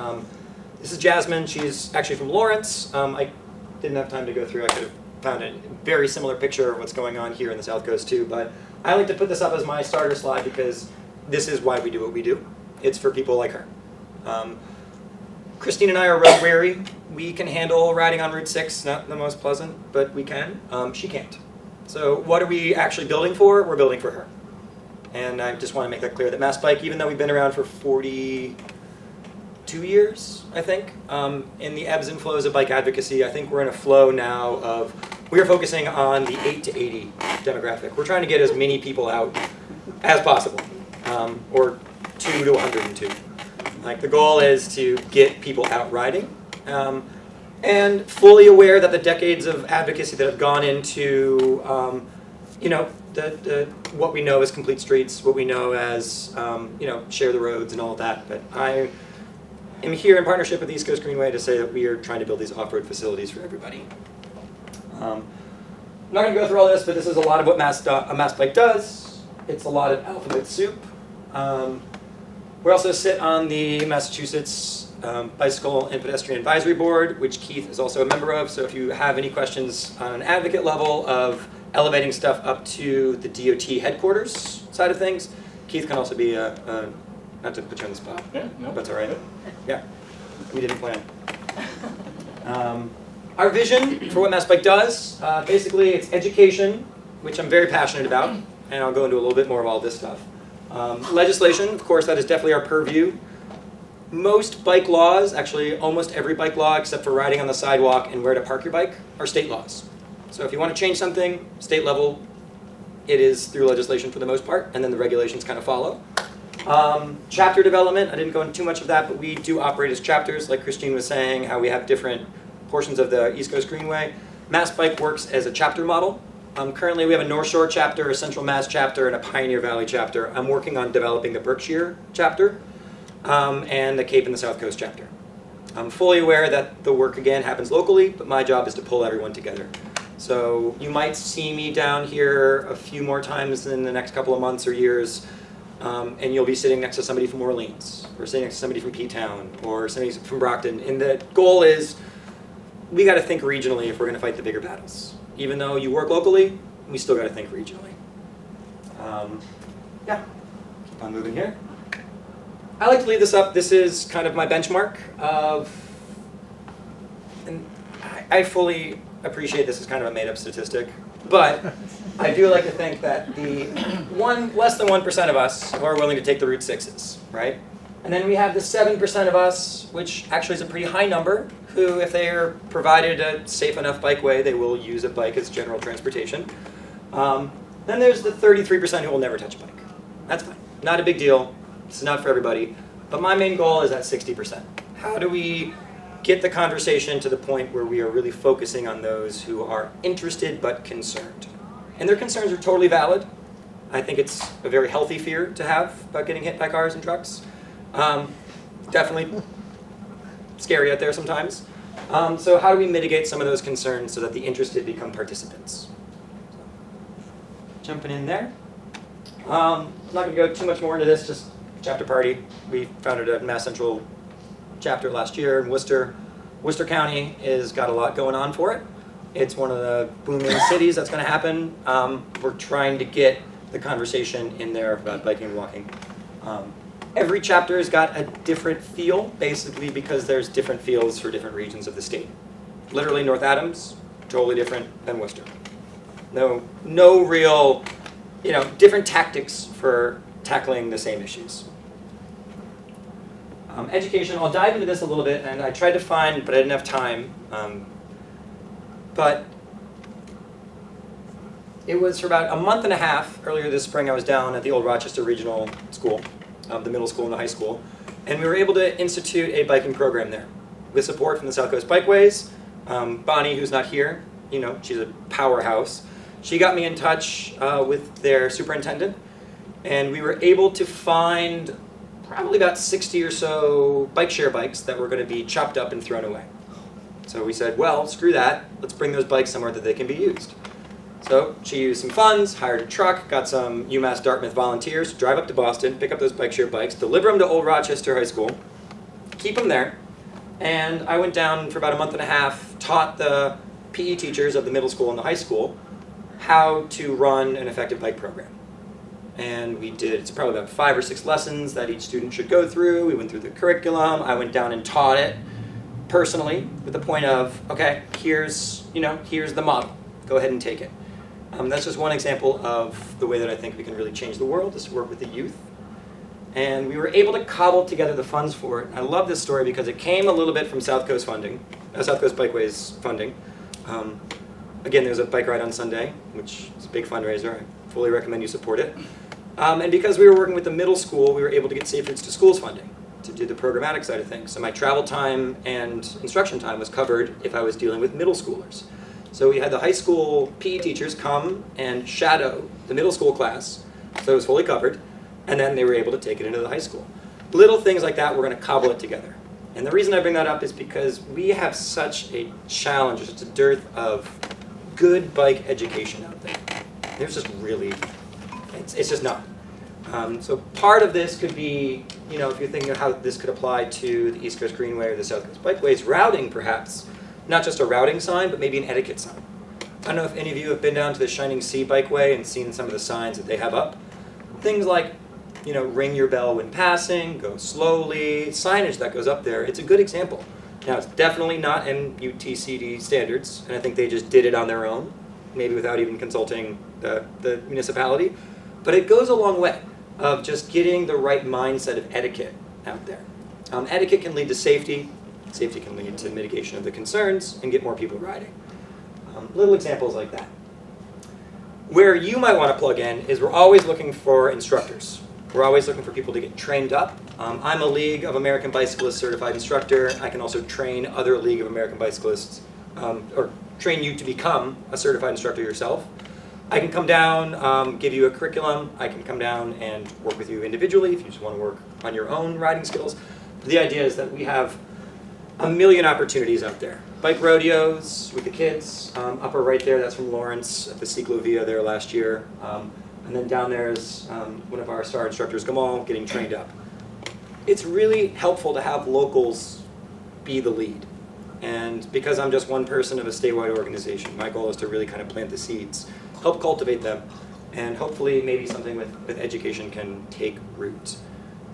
this is Jasmine. She's actually from Lawrence. I didn't have time to go through. I could have found a very similar picture of what's going on here in the South Coast too, but I like to put this up as my starter slide because this is why we do what we do. It's for people like her. Christine and I are road weary. We can handle riding on Route 6, not the most pleasant, but we can. She can't. So what are we actually building for? We're building for her. And I just want to make that clear that MassBike, even though we've been around for 42 years, I think, in the ebbs and flows of bike advocacy, I think we're in a flow now of, we are focusing on the 8 to 80 demographic. We're trying to get as many people out as possible, or 2 to 102. Like the goal is to get people out riding, and fully aware that the decades of advocacy that have gone into, you know, what we know as complete streets, what we know as, you know, share the roads and all of that. But I am here in partnership with East Coast Greenway to say that we are trying to build these off-road facilities for everybody. I'm not going to go through all this, but this is a lot of what a MassBike does. It's a lot of alphabet soup. We also sit on the Massachusetts Bicycle and Pedestrian Advisory Board, which Keith is also a member of. So if you have any questions on an advocate level of elevating stuff up to the DOT headquarters side of things, Keith can also be not to put you on the spot. Yeah, no. That's all right. Yeah, we didn't plan. Our vision for what MassBike does, basically it's education, which I'm very passionate about, and I'll go into a little bit more of all this stuff. Legislation, of course, that is definitely our purview. Most bike laws, actually almost every bike law except for riding on the sidewalk and where to park your bike, are state laws. So if you want to change something, state level, it is through legislation for the most part, and then the regulations kind of follow. Chapter development, I didn't go into too much of that, but we do operate as chapters, like Christine was saying, how we have different portions of the East Coast Greenway. MassBike works as a chapter model. Currently we have a North Shore chapter, a Central Mass chapter, and a Pioneer Valley chapter. I'm working on developing the Berkshire chapter, and the Cape and the South Coast chapter. I'm fully aware that the work, again, happens locally, but my job is to pull everyone together. So you might see me down here a few more times in the next couple of months or years, and you'll be sitting next to somebody from Orleans, or sitting next to somebody from P-Town, or somebody from Brockton. And the goal is, we got to think regionally if we're going to fight the bigger battles. Even though you work locally, we still got to think regionally. Yeah, keep on moving here. I like to leave this up. This is kind of my benchmark of, and I fully appreciate this is kind of a made-up statistic, but I do like to think that the less than 1% of us who are willing to take the Route 6s, right? And then we have the 7% of us, which actually is a pretty high number, who, if they are provided a safe enough bikeway, they will use a bike as general transportation. Then there's the 33% who will never touch a bike. That's fine. Not a big deal. It's not for everybody. But my main goal is that 60%. How do we get the conversation to the point where we are really focusing on those who are interested but concerned? And their concerns are totally valid. I think it's a very healthy fear to have about getting hit by cars and trucks. Definitely scary out there sometimes. So how do we mitigate some of those concerns so that the interested become participants? Jumping in there. I'm not going to go too much more into this, just chapter party. We founded a Mass Central chapter last year in Worcester. Worcester County has got a lot going on for it. It's one of the booming cities that's going to happen. We're trying to get the conversation in there about biking and walking. Every chapter has got a different feel, basically because there's different feels for different regions of the state. literally North Adams, totally different than Worcester. No real, different tactics for tackling the same issues. Education, I'll dive into this a little bit, and I tried to find, but I didn't have time. But it was for about a month and a half earlier this spring. I was down at the old Rochester Regional School, the middle school and the high school, and we were able to institute a biking program there with support from the South Coast Bikeways. Bonnie, who's not here, she's a powerhouse. She got me in touch with their superintendent, and we were able to find probably about 60 or so bike share bikes that were going to be chopped up and thrown away. So we said, well, screw that. Let's bring those bikes somewhere that they can be used. So she used some funds, hired a truck, got some UMass Dartmouth volunteers to drive up to Boston, pick up those bike share bikes, deliver them to Old Rochester High School, keep them there. And I went down for about a month and a half, taught the PE teachers of the middle school and the high school how to run an effective bike program. And we did, it's probably about 5 or 6 lessons that each student should go through. We went through the curriculum. I went down and taught it personally with the point of, okay, here's the model. Go ahead and take it. That's just one example of the way that I think we can really change the world, is to work with the youth. And we were able to cobble together the funds for it. I love this story because it came a little bit from South Coast funding, South Coast Bikeways funding. Again, there's a bike ride on Sunday, which is a big fundraiser. I fully recommend you support it. And because we were working with the middle school, we were able to get Safe Routes to Schools funding to do the programmatic side of things. So my travel time and instruction time was covered if I was dealing with middle schoolers. So we had the high school PE teachers come and shadow the middle school class, so it was fully covered, and then they were able to take it into the high school. Little things like that, we're going to cobble it together. And the reason I bring that up is because we have such a challenge, such a dearth of good bike education out there. There's just really, it's just not. So part of this could be, if you're thinking of how this could apply to the East Coast Greenway or the South Coast Bikeways, routing perhaps, not just a routing sign, but maybe an etiquette sign. I don't know if any of you have been down to the Shining Sea Bikeway and seen some of the signs that they have up. Things like, ring your bell when passing, go slowly, signage that goes up there. It's a good example. Now, it's definitely not MUTCD standards, and I think they just did it on their own, maybe without even consulting the municipality. But it goes a long way of just getting the right mindset of etiquette out there. Etiquette can lead to safety. Safety can lead to mitigation of the concerns and get more people riding. Little examples like that. Where you might want to plug in is we're always looking for instructors. We're always looking for people to get trained up. I'm a League of American Bicyclists certified instructor. I can also train other League of American Bicyclists, or train you to become a certified instructor yourself. I can come down, give you a curriculum. I can come down and work with you individually if you just want to work on your own riding skills. The idea is that we have a million opportunities out there. Bike rodeos with the kids, upper right there, that's from Lawrence at the Ciclovia there last year. And then down there is one of our star instructors, Gamal, getting trained up. It's really helpful to have locals be the lead. And because I'm just one person of a statewide organization, my goal is to really kind of plant the seeds, help cultivate them, and hopefully maybe something with education can take root.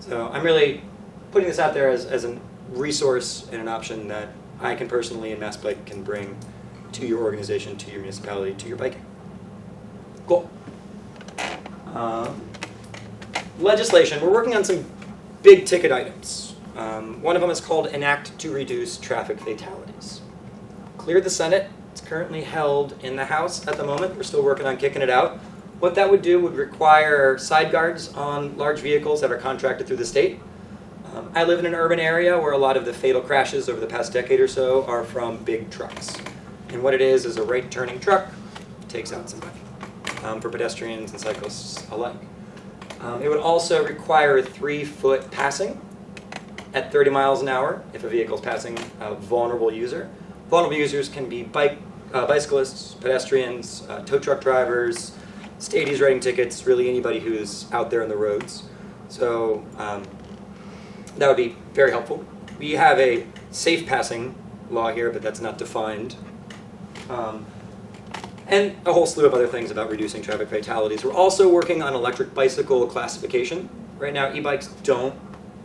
So I'm really putting this out there as a resource and an option that I can personally and MassBike can bring to your organization, to your municipality, to your biking. Cool. Legislation, we're working on some big ticket items. One of them is called an act to reduce traffic fatalities. Cleared the Senate. It's currently held in the House at the moment. We're still working on kicking it out. What that would do would require side guards on large vehicles that are contracted through the state. I live in an urban area where a lot of the fatal crashes over the past decade or so are from big trucks. And what it is a right-turning truck takes out somebody, for pedestrians and cyclists alike. It would also require a 3-foot passing at 30 miles an hour if a vehicle is passing a vulnerable user. Vulnerable users can be bicyclists, pedestrians, tow truck drivers, stadies writing tickets, really anybody who's out there on the roads. So that would be very helpful. We have a safe passing law here, but that's not defined. And a whole slew of other things about reducing traffic fatalities. We're also working on electric bicycle classification. Right now, e-bikes don't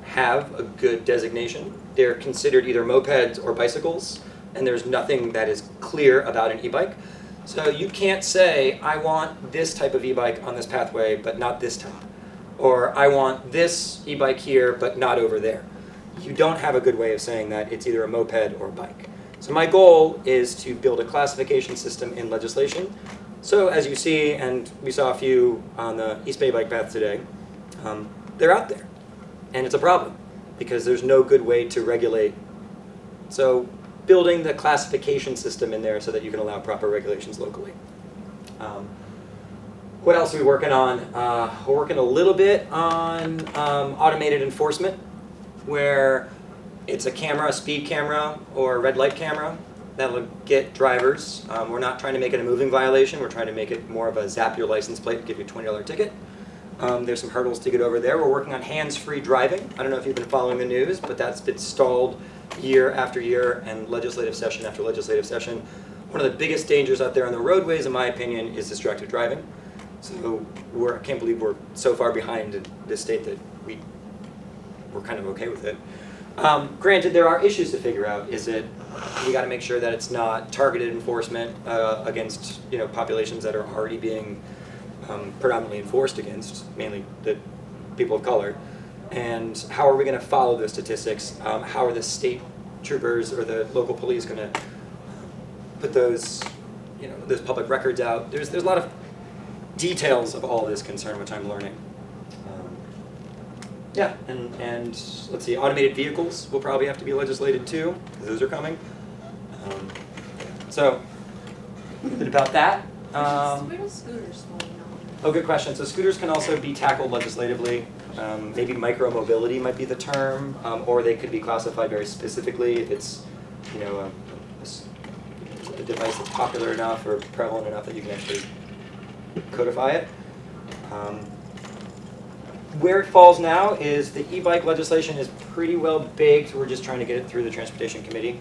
have a good designation. They're considered either mopeds or bicycles. and there's nothing that is clear about an e-bike. So you can't say, I want this type of e-bike on this pathway, but not this type. Or I want this e-bike here, but not over there. You don't have a good way of saying that it's either a moped or a bike. So my goal is to build a classification system in legislation. So as you see, and we saw a few on the East Bay bike path today, they're out there. And it's a problem because there's no good way to regulate. So building the classification system in there so that you can allow proper regulations locally. What else are we working on? We're working a little bit on automated enforcement, where it's a camera, a speed camera, or a red light camera that'll get drivers. We're not trying to make it a moving violation. We're trying to make it more of a zap your license plate and give you a $20 ticket. There's some hurdles to get over there. We're working on hands-free driving. I don't know if you've been following the news, but that's been stalled year after year and legislative session after legislative session. One of the biggest dangers out there on the roadways, in my opinion, is distracted driving. So I can't believe we're so far behind in this state that we're kind of okay with it. Granted, there are issues to figure out. We got to make sure that it's not targeted enforcement against populations that are already being predominantly enforced against, mainly the people of color. And how are we going to follow those statistics? How are the state troopers or the local police going to put those public records out? There's a lot of details of all this concern which I'm learning. Yeah, and let's see, automated vehicles will probably have to be legislated too, because those are coming. So, a bit about that. Where do scooters fall in? Oh, good question. So scooters can also be tackled legislatively. Maybe micro-mobility might be the term, or they could be classified very specifically if it's, a device that's popular enough or prevalent enough that you can actually codify it. Where it falls now is the e-bike legislation is pretty well baked. We're just trying to get it through the Transportation Committee.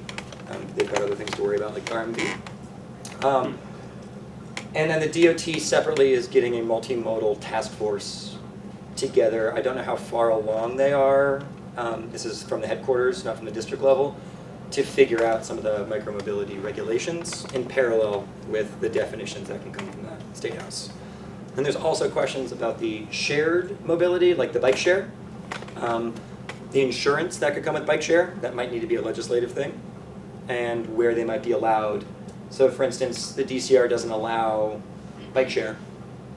They've got other things to worry about, like RMV. And then the DOT separately is getting a multimodal task force together. I don't know how far along they are. This is from the headquarters, not from the district level, to figure out some of the micromobility regulations in parallel with the definitions that can come from the State House. And there's also questions about the shared mobility, like the bike share. The insurance that could come with bike share, that might need to be a legislative thing, and where they might be allowed. So for instance, the DCR doesn't allow bike share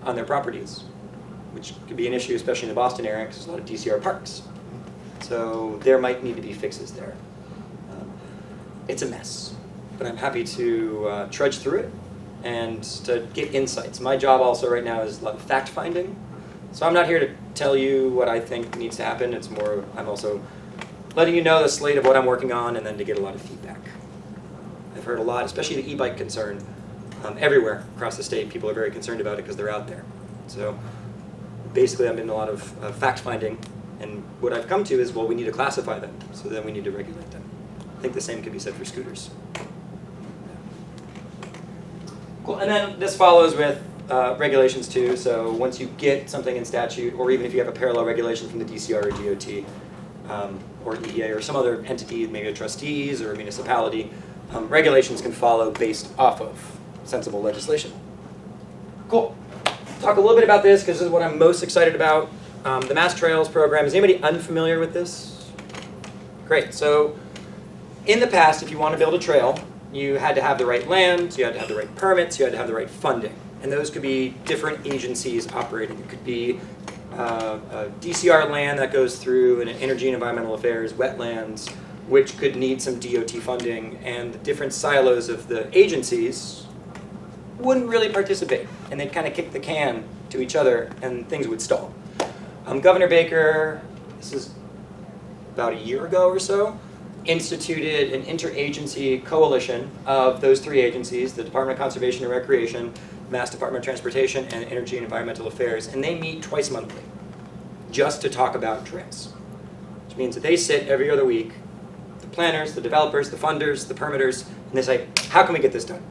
on their properties, which could be an issue, especially in the Boston area, because there's a lot of DCR parks. So there might need to be fixes there. It's a mess, but I'm happy to trudge through it and to get insights. My job also right now is a lot of fact-finding. So I'm not here to tell you what I think needs to happen. It's more, I'm also letting you know the slate of what I'm working on and then to get a lot of feedback. I've heard a lot, especially the e-bike concern. Everywhere across the state, people are very concerned about it because they're out there. So basically I'm in a lot of fact-finding, and what I've come to is, well, we need to classify them, so then we need to regulate them. I think the same could be said for scooters. Cool, and then this follows with regulations too. So once you get something in statute, or even if you have a parallel regulation from the DCR or DOT, or EEA or some other entity, maybe a trustees or a municipality, regulations can follow based off of sensible legislation. Cool. Talk a little bit about this because this is what I'm most excited about. The Mass Trails program. Is anybody unfamiliar with this? Great. So in the past, if you want to build a trail, you had to have the right land, you had to have the right permits, you had to have the right funding. And those could be different agencies operating. It could be a DCR land that goes through an Energy and Environmental Affairs, wetlands, which could need some DOT funding, and the different silos of the agencies wouldn't really participate, and they'd kind of kick the can to each other, and things would stall. Governor Baker, this is about a year ago or so, instituted an interagency coalition of those three agencies, the Department of Conservation and Recreation, Mass Department of Transportation, and Energy and Environmental Affairs, and they meet twice monthly just to talk about trails, which means that they sit every other week, the planners, the developers, the funders, the permitters, and they say, how can we get this done?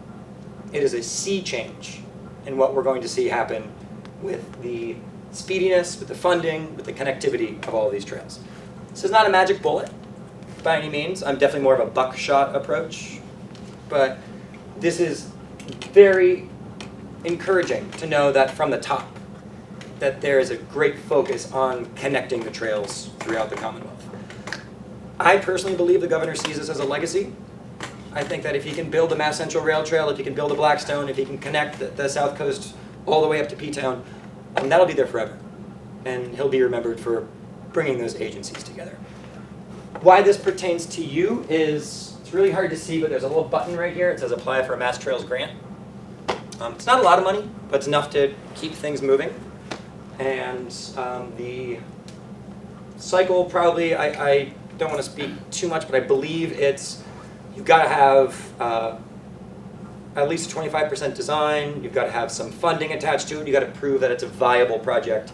It is a sea change in what we're going to see happen with the speediness, with the funding, with the connectivity of all of these trails. This is not a magic bullet by any means. I'm definitely more of a buckshot approach. but this is very encouraging to know that from the top, that there is a great focus on connecting the trails throughout the Commonwealth. I personally believe the governor sees this as a legacy. I think that if he can build the Mass Central Rail Trail, if he can build a Blackstone, if he can connect the South Coast all the way up to P-Town, that'll be there forever. And he'll be remembered for bringing those agencies together. Why this pertains to you is, it's really hard to see, but there's a little button right here. It says apply for a Mass Trails grant. It's not a lot of money, but it's enough to keep things moving. And the cycle probably, I don't want to speak too much, but I believe it's, you've got to have at least 25% design, you've got to have some funding attached to it, you've got to prove that it's a viable project,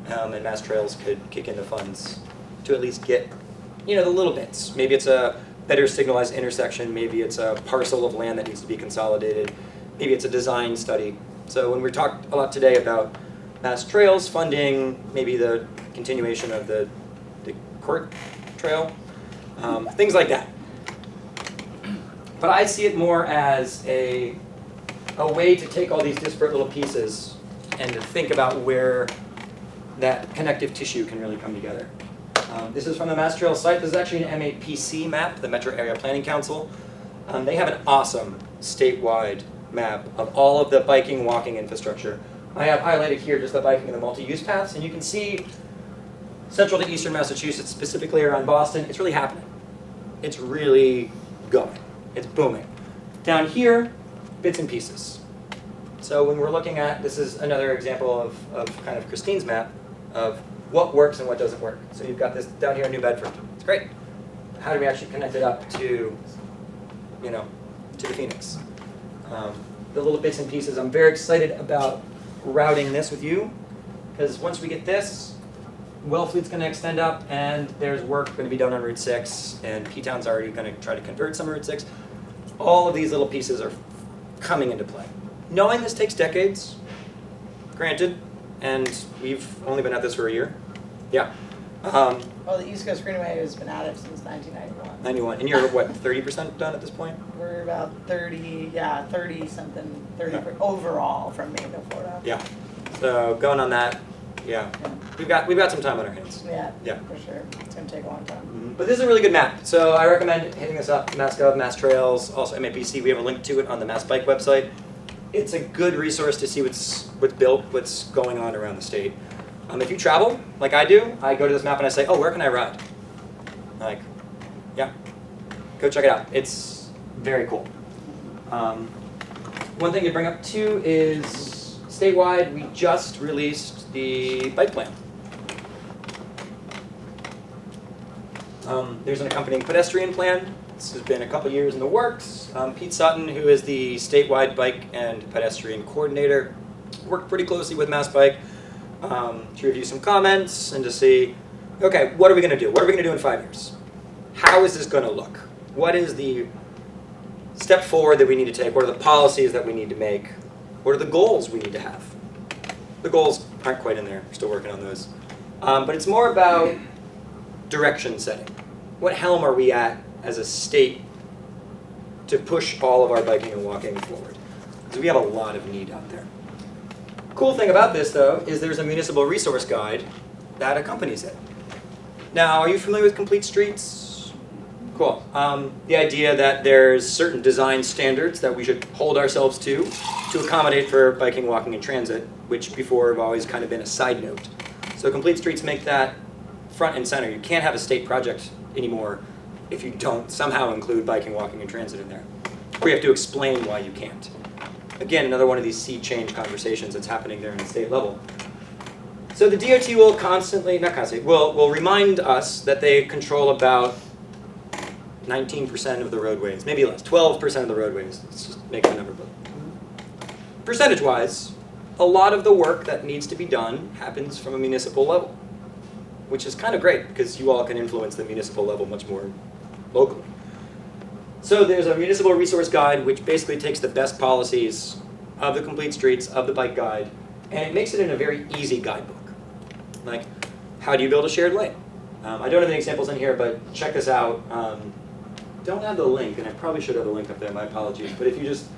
and Mass Trails could kick in the funds to at least get, the little bits. Maybe it's a better signalized intersection, maybe it's a parcel of land that needs to be consolidated, maybe it's a design study. So when we talked a lot today about Mass Trails funding, maybe the continuation of the court trail, things like that. But I see it more as a way to take all these disparate little pieces and to think about where that connective tissue can really come together. This is from the Mass Trails site. This is actually an MAPC map, the Metro Area Planning Council. They have an awesome statewide map of all of the biking, walking infrastructure. I have highlighted here just the biking and the multi-use paths, and you can see central to eastern Massachusetts, specifically around Boston, it's really happening. It's really going. It's booming. Down here, bits and pieces. So when we're looking at, this is another example of kind of Christine's map of what works and what doesn't work. So you've got this down here in New Bedford. It's great. How do we actually connect it up to, to the Phoenix? The little bits and pieces. I'm very excited about routing this with you, because once we get this, Wellfleet's going to extend up, and there's work going to be done on Route 6, and P-Town's already going to try to convert some Route 6. All of these little pieces are coming into play. Knowing this takes decades, granted, and we've only been at this for a year. Yeah. Well, the East Coast Greenway has been at it since 1991. 91. And you're, what, 30% done at this point? We're about 30-something, 30 overall from Maine to Florida. Yeah. So going on that, yeah. We've got some time on our hands. Yeah, for sure. It's going to take a long time. But this is a really good map. So I recommend hitting this up, MassGov, Mass Trails, also MAPC. We have a link to it on the MassBike website. It's a good resource to see what's built, what's going on around the state. If you travel, like I do, I go to this map and I say, oh, where can I ride? Like, yeah, go check it out. It's very cool. One thing to bring up too is statewide, we just released the bike plan. There's an accompanying pedestrian plan. This has been a couple years in the works. Pete Sutton, who is the statewide bike and pedestrian coordinator, worked pretty closely with MassBike to review some comments and to see, okay, what are we going to do? What are we going to do in 5 years? How is this going to look? What is the step forward that we need to take? What are the policies that we need to make? What are the goals we need to have? The goals aren't quite in there. We're still working on those. But it's more about direction setting. What helm are we at as a state to push all of our biking and walking forward? Because we have a lot of need out there. Cool thing about this, though, is there's a municipal resource guide that accompanies it. Now, are you familiar with Complete Streets? Cool. The idea that there's certain design standards that we should hold ourselves to accommodate for biking, walking, and transit, which before have always kind of been a side note. So Complete Streets make that front and center. You can't have a state project anymore if you don't somehow include biking, walking, and transit in there. Or you have to explain why you can't. Again, another one of these sea change conversations that's happening there in the state level. So the DOT will will remind us that they control about 19% of the roadways, maybe less, 12% of the roadways. Let's just make the number. But percentage-wise, a lot of the work that needs to be done happens from a municipal level, which is kind of great because you all can influence the municipal level much more locally. So there's a municipal resource guide which basically takes the best policies of the Complete Streets, of the bike guide, and it makes it in a very easy guidebook. Like, how do you build a shared lane? I don't have any examples in here, but check this out. don't have the link, and I probably should have the link up there, my apologies, but if you just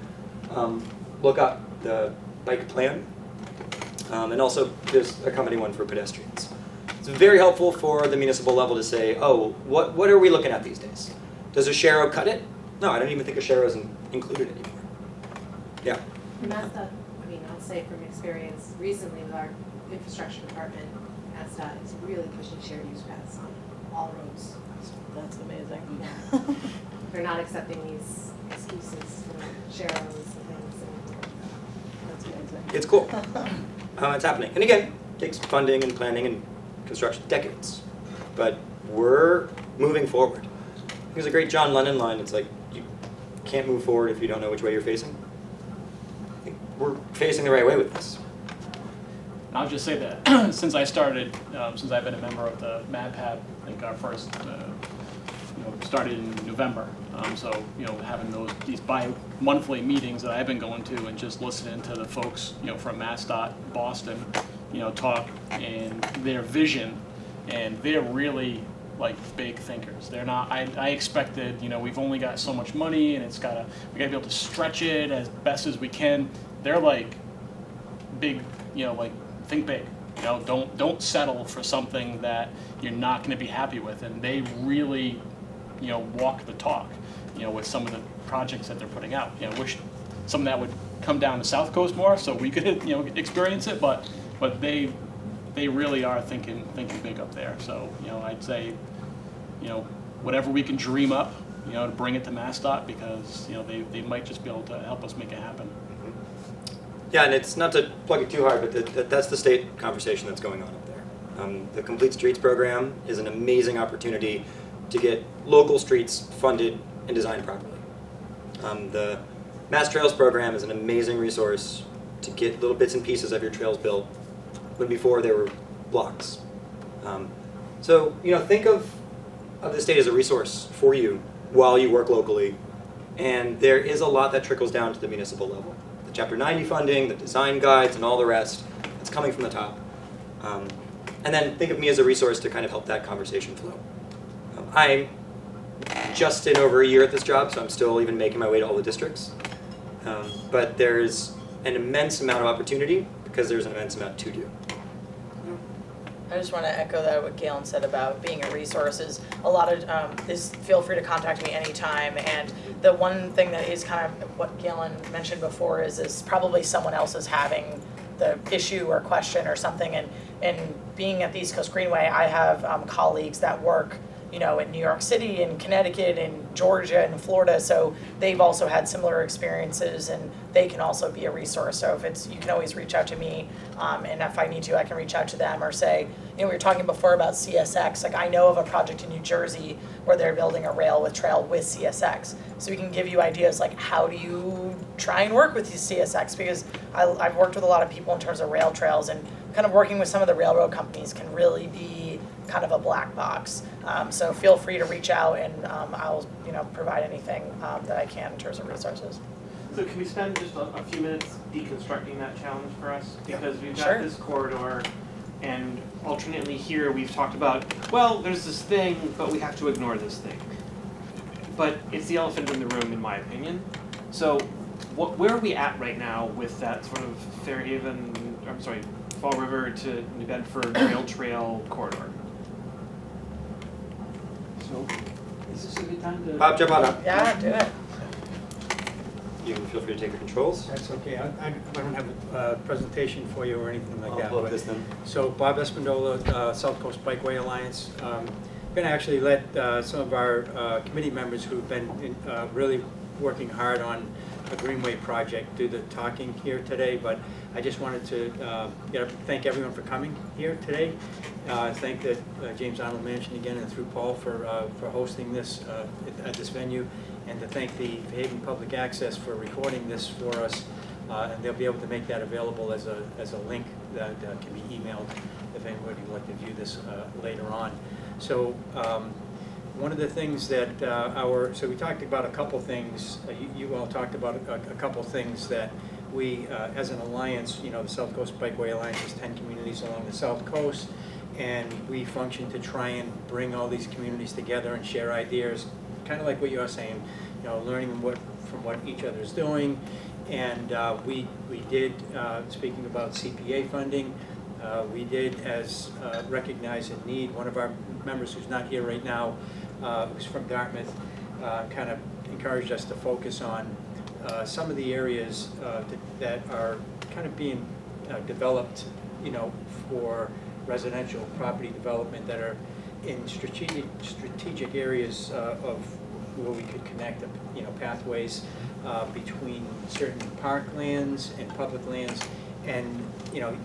look up the bike plan, and also there's a company one for pedestrians. It's very helpful for the municipal level to say, oh, what are we looking at these days? Does a Shero cut it? No, I don't even think a Shero is included anymore. Yeah. And that's the, I mean, I'll say from experience recently with our infrastructure department, MassDOT is really pushing shared use paths on all roads. That's amazing. Yeah. They're not accepting these excuses for Sheros and things, and that's amazing. It's cool. It's happening. And again, it takes funding and planning and construction decades. But we're moving forward. There's a great John Lennon line. It's like, you can't move forward if you don't know which way you're facing. I think we're facing the right way with this. And I'll just say that since I started, since I've been a member of the MAPAB, I think our first, started in November. So, having these bi-monthly meetings that I've been going to and just listening to the folks, from MassDOT Boston, talk and their vision, and they're really like big thinkers. They're not, I expected, we've only got so much money and we gotta be able to stretch it as best as we can. They're like big, like think big. Don't settle for something that you're not gonna be happy with. And they really, walk the talk, with some of the projects that they're putting out. Wish some of that would come down the South Coast more so we could, experience it, but they really are thinking big up there. So, I'd say, whatever we can dream up, to bring it to MassDOT, because, they might just be able to help us make it happen. Yeah, and it's not to plug it too hard, but that's the state conversation that's going on up there. The Complete Streets program is an amazing opportunity to get local streets funded and designed properly. The Mass Trails program is an amazing resource to get little bits and pieces of your trails built when before they were blocks. So, think of the state as a resource for you while you work locally. And there is a lot that trickles down to the municipal level. The Chapter 90 funding, the design guides, and all the rest, it's coming from the top. And then think of me as a resource to kind of help that conversation flow. I'm just in over a year at this job, so I'm still even making my way to all the districts. But there's an immense amount of opportunity because there's an immense amount to do. I just want to echo that what Galen said about being a resource is a lot of feel free to contact me anytime. And the one thing that is kind of what Galen mentioned before is probably someone else is having the issue or question or something. And being at the East Coast Greenway, I have colleagues that work in New York City and Connecticut and Georgia and Florida, so they've also had similar experiences and they can also be a resource. So if you can always reach out to me, and if I need to, I can reach out to them or say, we were talking before about CSX, like I know of a project in New Jersey where they're building a rail with trail with CSX. So we can give you ideas like how do you try and work with these CSX, because I've worked with a lot of people in terms of rail trails, and kind of working with some of the railroad companies can really be kind of a black box. So feel free to reach out, and I'll provide anything that I can in terms of resources. So can we spend just a few minutes deconstructing that challenge for us? Because we've got Sure. this corridor, and alternately here we've talked about, well, there's this thing, but we have to ignore this thing. But it's the elephant in the room, in my opinion. So where are we at right now with that sort of Fall River to New Bedford rail trail corridor? So, is this a good time to? Bob, jump on up. Yeah, do it. You can feel free to take your controls. That's okay. I don't have a presentation for you or anything like that. I'll pull up but- this then. So Bob Espandola, South Coast Bikeway Alliance. I'm going to actually let some of our committee members who've been really working hard on a Greenway project do the talking here today, but I just wanted to thank everyone for coming here today. Thank James Arnold Mansion again, and through Paul for hosting this at this venue, and to thank the Fairhaven Public Access for recording this for us, and they'll be able to make that available as a link that can be emailed if anybody would like to view this later on. So one of the things that so we talked about a couple things, you all talked about a couple things that we, as an alliance, the South Coast Bikeway Alliance has 10 communities along the South Coast, and we function to try and bring all these communities together and share ideas, kind of like what you're saying, learning from what each other's doing. And we did, speaking about CPA funding, we did as recognize a need. One of our members who's not here right now, who's from Dartmouth, kind of encouraged us to focus on some of the areas that are kind of being developed, for residential property development that are in strategic areas of where we could connect, pathways between certain parklands and public lands. And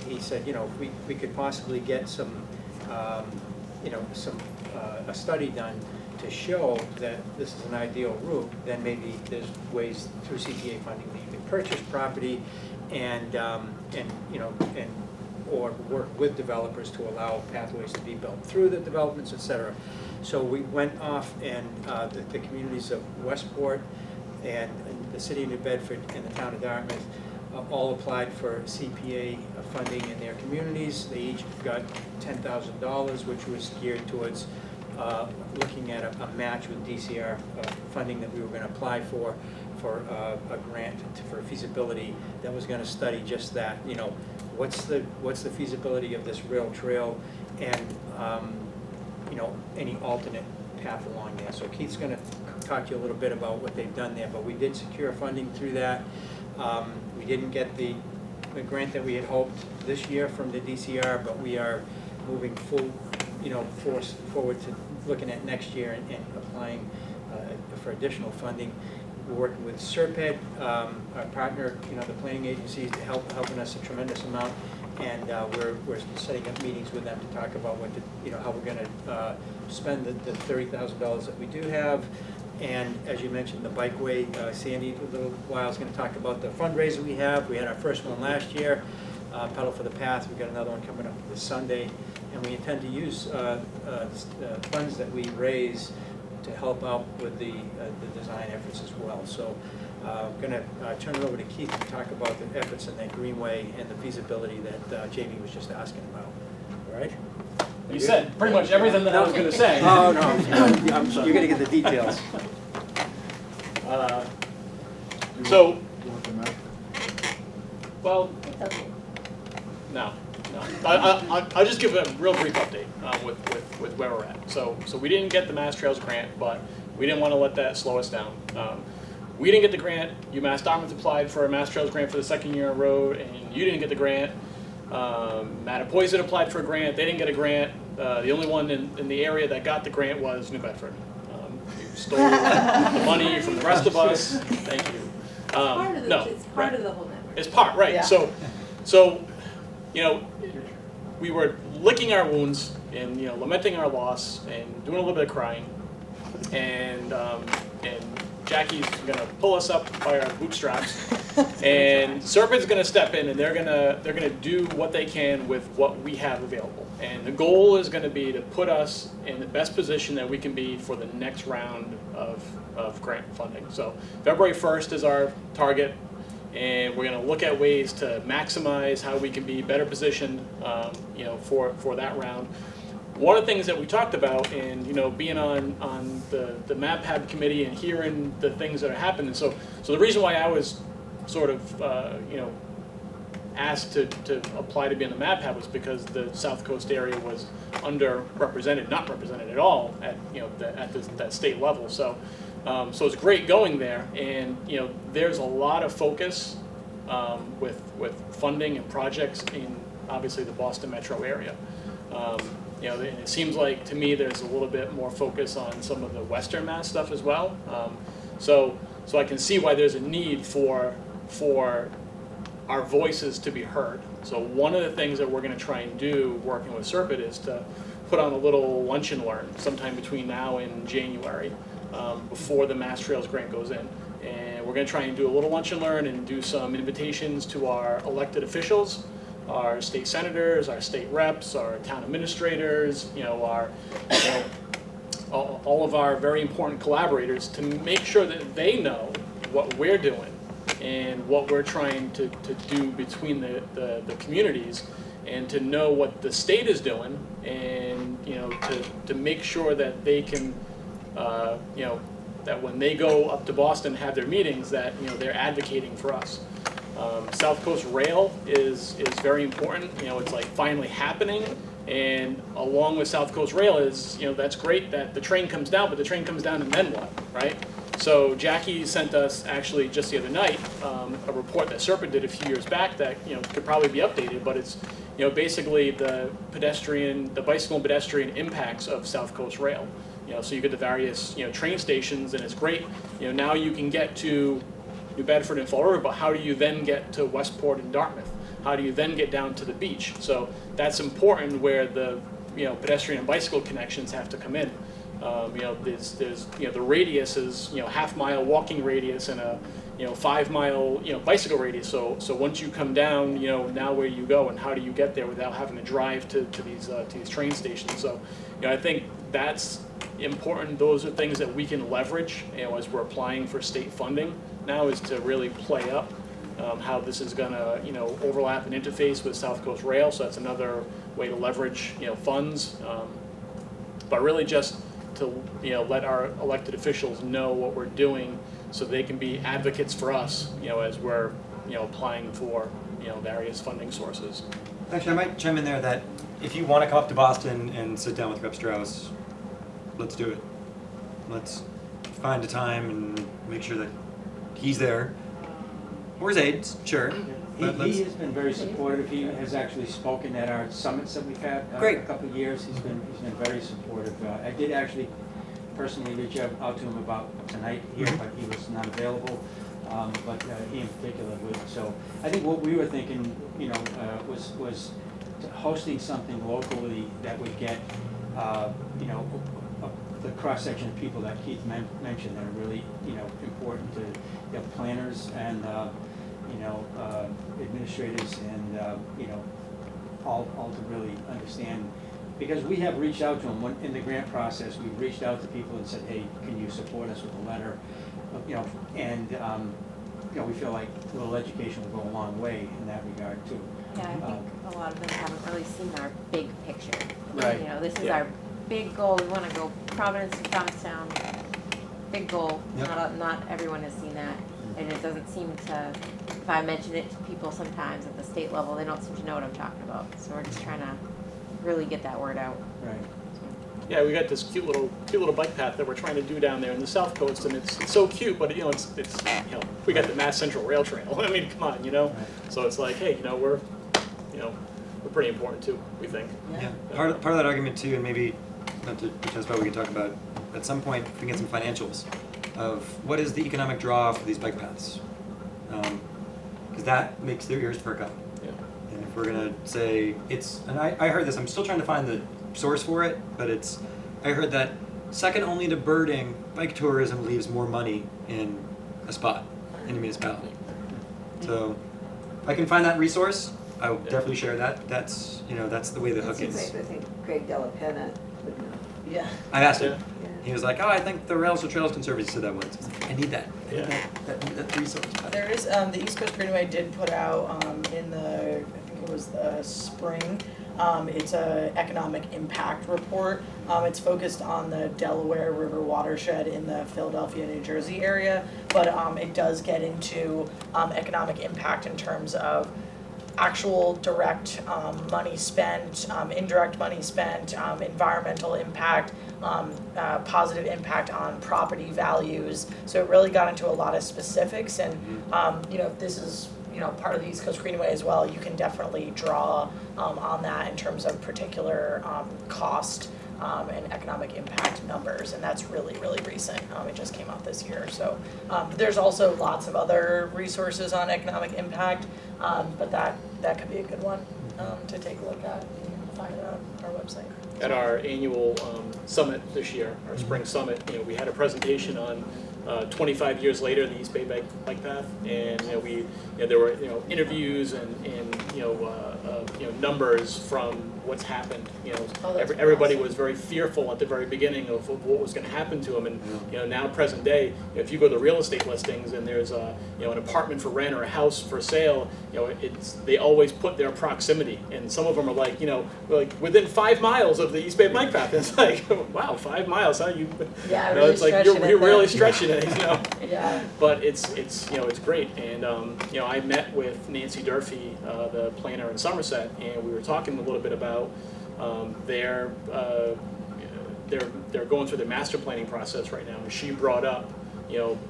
he said, if we could possibly get some, a study done to show that this is an ideal route, then maybe there's ways through CPA funding that you can purchase property and or work with developers to allow pathways to be built through the developments, etc. So we went off, and the communities of Westport and the city of New Bedford and the town of Dartmouth all applied for CPA funding in their communities. They each got $10,000, which was geared towards looking at a match with DCR funding that we were going to apply for a grant for feasibility that was going to study just that. What's the feasibility of this rail trail, and any alternate path along there. So Keith's going to talk to you a little bit about what they've done there, but we did secure funding through that. We didn't get the grant that we had hoped this year from the DCR, but we are moving forward to looking at next year and applying for additional funding. We're working with SERPED, our partner, the planning agency, helping us a tremendous amount, and we're setting up meetings with them to talk about how we're going to spend the $30,000 that we do have. And as you mentioned, the Bikeway, Sandy, a little while, is going to talk about the fundraiser we have. We had our first one last year, Pedal for the Path. We've got another one coming up this Sunday, and we intend to use funds that we raise to help out with the design efforts as well. So I'm going to turn it over to Keith to talk about the efforts in that Greenway and the feasibility that Jamie was just asking about. All right? You said pretty much everything that I was going to say. Oh, no, you're going to get the details. So, well, no. I'll just give a real brief update with where we're at. So we didn't get the Mass Trails grant, but we didn't want to let that slow us down. We didn't get the grant. UMass Dartmouth applied for a Mass Trails grant for the second year in a row, and you didn't get the grant. Mattapoisett applied for a grant. They didn't get a grant. The only one in the area that got the grant was New Bedford. You stole the money from the rest of us. Thank you. It's part of the whole network. It's part, right. Yeah. So we were licking our wounds and lamenting our loss and doing a little bit of crying, and Jackie's gonna pull us up by our bootstraps, and Serpent's gonna step in, and they're gonna do what they can with what we have available. And the goal is gonna be to put us in the best position that we can be for the next round of grant funding. So February 1st is our target, and we're gonna look at ways to maximize how we can be better positioned, for that round. One of the things that we talked about, and being on the MAPHAB committee and hearing the things that are happening. So the reason why I was sort of asked to apply to be on the MAPHAB was because the South Coast area was underrepresented, not represented at all at that state level. So it's great going there, and there's a lot of focus with funding and projects in obviously the Boston metro area. And it seems like to me there's a little bit more focus on some of the Western Mass stuff as well. So I can see why there's a need for our voices to be heard. So one of the things that we're going to try and do working with Serpent is to put on a little lunch and learn sometime between now and January before the Mass Trails grant goes in. And we're going to try and do a little lunch and learn and do some invitations to our elected officials, our state senators, our state reps, our town administrators, all of our very important collaborators, to make sure that they know what we're doing and what we're trying to do between the communities, and to know what the state is doing, and to make sure that they can, that when they go up to Boston and have their meetings, that they're advocating for us. South Coast Rail is very important. It's like finally happening, and along with South Coast Rail is that's great that the train comes down, but the train comes down and then what, right? So Jackie sent us actually just the other night a report that Serpent did a few years back that could probably be updated, but it's basically the bicycle and pedestrian impacts of South Coast Rail. So you get the various train stations, and it's great. Now you can get to New Bedford and Fall River, but how do you then get to Westport and Dartmouth? How do you then get down to the beach? So that's important, where the pedestrian and bicycle connections have to come in. There's the radius is half-mile walking radius and a 5-mile bicycle radius. So once you come down, now where do you go and how do you get there without having to drive to these train stations? So I think that's important. Those are things that we can leverage as we're applying for state funding now, is to really play up how this is going to overlap and interface with South Coast Rail. So that's another way to leverage funds, but really just to let our elected officials know what we're doing, so they can be advocates for us as we're applying for various funding sources. Actually, I might chime in there that if you want to come up to Boston and sit down with Rep. Strauss, let's do it. Let's find a time and make sure that he's there. Or his aides, sure. He has been very supportive. He has actually spoken at our summits that we've had a couple of years. He's been very supportive. I did actually personally reach out to him about tonight here, but he was not available. But he in particular would. So I think what we were thinking, was hosting something locally that would get, the cross section of people that Keith mentioned that are really, important to planners and administrators and all to really understand, because we have reached out to them in the grant process. We've reached out to people and said, hey, can you support us with a letter, and we feel like a little education will go a long way in that regard too. Yeah, I think a lot of them haven't really seen our big picture. Right. This is our big goal. We want to go Providence to Thomastown. Big goal. Yep. Not everyone has seen that, and it doesn't seem to. If I mention it to people sometimes at the state level, they don't seem to know what I'm talking about. So we're just trying to really get that word out. Right. Yeah, we got this cute little bike path that we're trying to do down there in the South Coast, and it's so cute. But it's we got the Mass Central Rail Trail. I mean, come on, Right. So it's like, hey, we're pretty important too. We think. Yeah. Part of that argument too, and maybe not to pretend about, we can talk about at some point. We can get some financials of what is the economic draw for these bike paths, because that makes their ears perk up. Yeah. And if we're gonna say and I heard this. I'm still trying to find the source for it, but I heard that second only to birding, bike tourism leaves more money in a spot in a municipality. So if I can find that resource, I will definitely share that. That's the way the hook is. I think Greg Della Penna would know. Yeah. I asked him. Yeah. He was like, "Oh, I think the Rails to Trails Conservancy said that once." I was like, "I need that. I need that resource." There is, the East Coast Greenway did put out in the, I think it was the spring, it's a economic impact report. It's focused on the Delaware River watershed in the Philadelphia, New Jersey area, but it does get into economic impact in terms of actual direct money spent, indirect money spent, environmental impact, positive impact on property values. So it really got into a lot of specifics, and this is part of the East Coast Greenway as well. You can definitely draw on that in terms of particular cost and economic impact numbers, and that's really, really recent. It just came out this year. So there's also lots of other resources on economic impact, but that could be a good one to take a look at and find on our website. At our annual summit this year, our spring summit, we had a presentation on 25 years later, the East Bay Bike Path, and there were interviews and numbers from what's happened. Oh, that's Everybody awesome. was very fearful at the very beginning of what was going to happen to them, and now present day, if you go to real estate listings and there's an apartment for rent or a house for sale, they always put their proximity, and some of them are like within 5 miles of the East Bay Bike Path. It's like, wow, 5 miles, huh? Yeah, really it's like stretching you're it really there. stretching it, Yeah. But it's great, and I met with Nancy Durfee, the planner in Somerset, and we were talking a little bit about they're going through the master planning process right now, and she brought up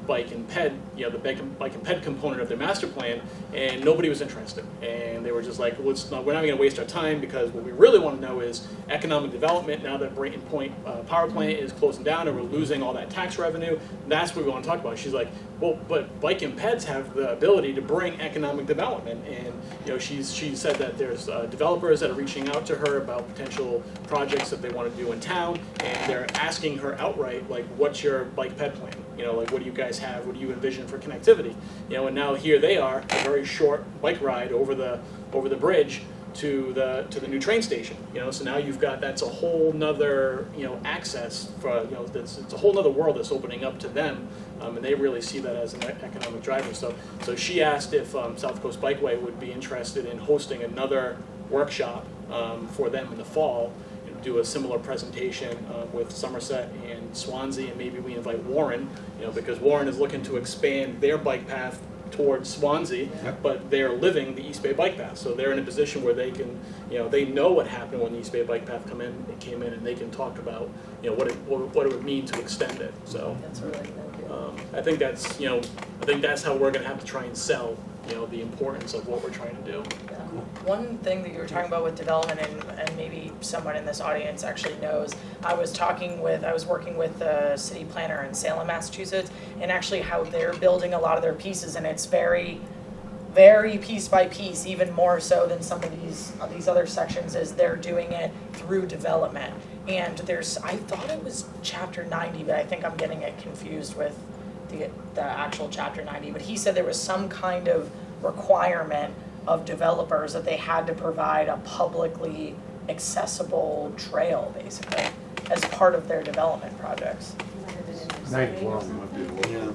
bike and ped, the bike and ped component of their master plan, and nobody was interested, and they were just like, we're not going to waste our time, because what we really want to know is economic development. Now that Brayton Point power plant is closing down and we're losing all that tax revenue, that's what we want to talk about. She's like, well, but bike and peds have the ability to bring economic development, and she said that there's developers that are reaching out to her about potential projects that they want to do in town, and they're asking her outright, like, what's your bike ped plan? Like, what do you guys have? What do you envision for connectivity? And now here they are, a very short bike ride over the bridge to the new train station. So now that's a whole nother access for it's a whole nother world that's opening up to them, and they really see that as an economic driver. So she asked if South Coast Bikeway would be interested in hosting another workshop for them in the fall. Do a similar presentation with Somerset and Swansea, and maybe we invite Warren, because Warren is looking to expand their bike path towards Swansea, but they're living the East Bay Bike Path, so they're in a position where they can, they know what happened when the East Bay Bike Path came in, and they can talk about, what it would mean to extend it. So That's really good. I think that's how we're going to have to try and sell, the importance of what we're trying to do. One thing that you were talking about with development, and maybe someone in this audience actually knows, I was working with the city planner in Salem, Massachusetts, and actually how they're building a lot of their pieces, and it's very, very piece by piece, even more so than some of these other sections, is they're doing it through development. And I thought it was chapter 90, but I think I'm getting it confused with the actual chapter 90, but he said there was some kind of requirement of developers that they had to provide a publicly accessible trail, basically, as part of their development projects. 91. Yeah.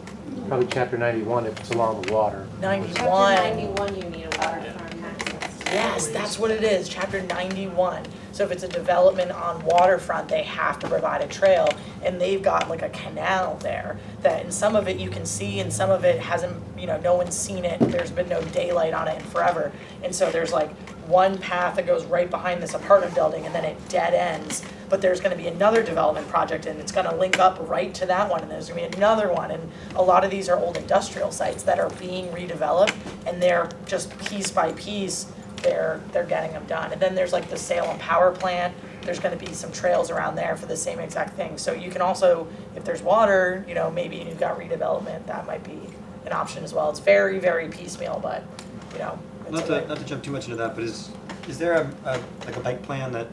Probably chapter 91 if it's along the water. 91. Chapter 91, you need a waterfront access. Yes, that's what it is, chapter 91. So if it's a development on waterfront, they have to provide a trail, and they've got like a canal there that, and some of it you can see, and some of it hasn't, no one's seen it. There's been no daylight on it in forever. And so there's like one path that goes right behind this apartment building, and then it dead ends. But there's going to be another development project, and it's going to link up right to that one, and there's going to be another one. And a lot of these are old industrial sites that are being redeveloped, and they're just piece by piece, they're getting them done. And then there's like the Salem power plant. There's going to be some trails around there for the same exact thing. So you can also, if there's water, maybe you've got redevelopment, that might be an option as well. It's very, very piecemeal, but it's Not to jump too much into that, but is there a bike plan that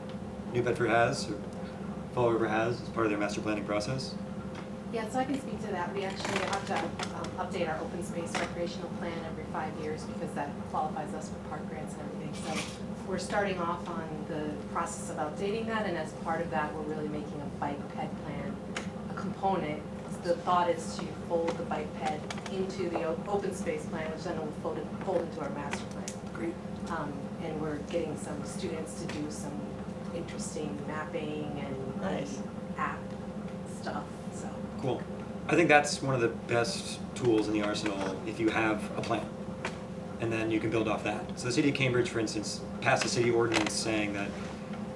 New Bedford has, or Fall River has, as part of their master planning process? Yeah, so I can speak to that. We actually have to update our open space recreational plan every 5 years, because that qualifies us for park grants and everything. So we're starting off on the process of updating that, and as part of that, we're really making a bike ped plan a component. The thought is to fold the bike ped into the open space plan, which then will fold into our master plan. Great. And we're getting some students to do some interesting mapping and Nice. app stuff. So Cool. I think that's one of the best tools in the arsenal if you have a plan, and then you can build off that. So the city of Cambridge, for instance, passed a city ordinance saying that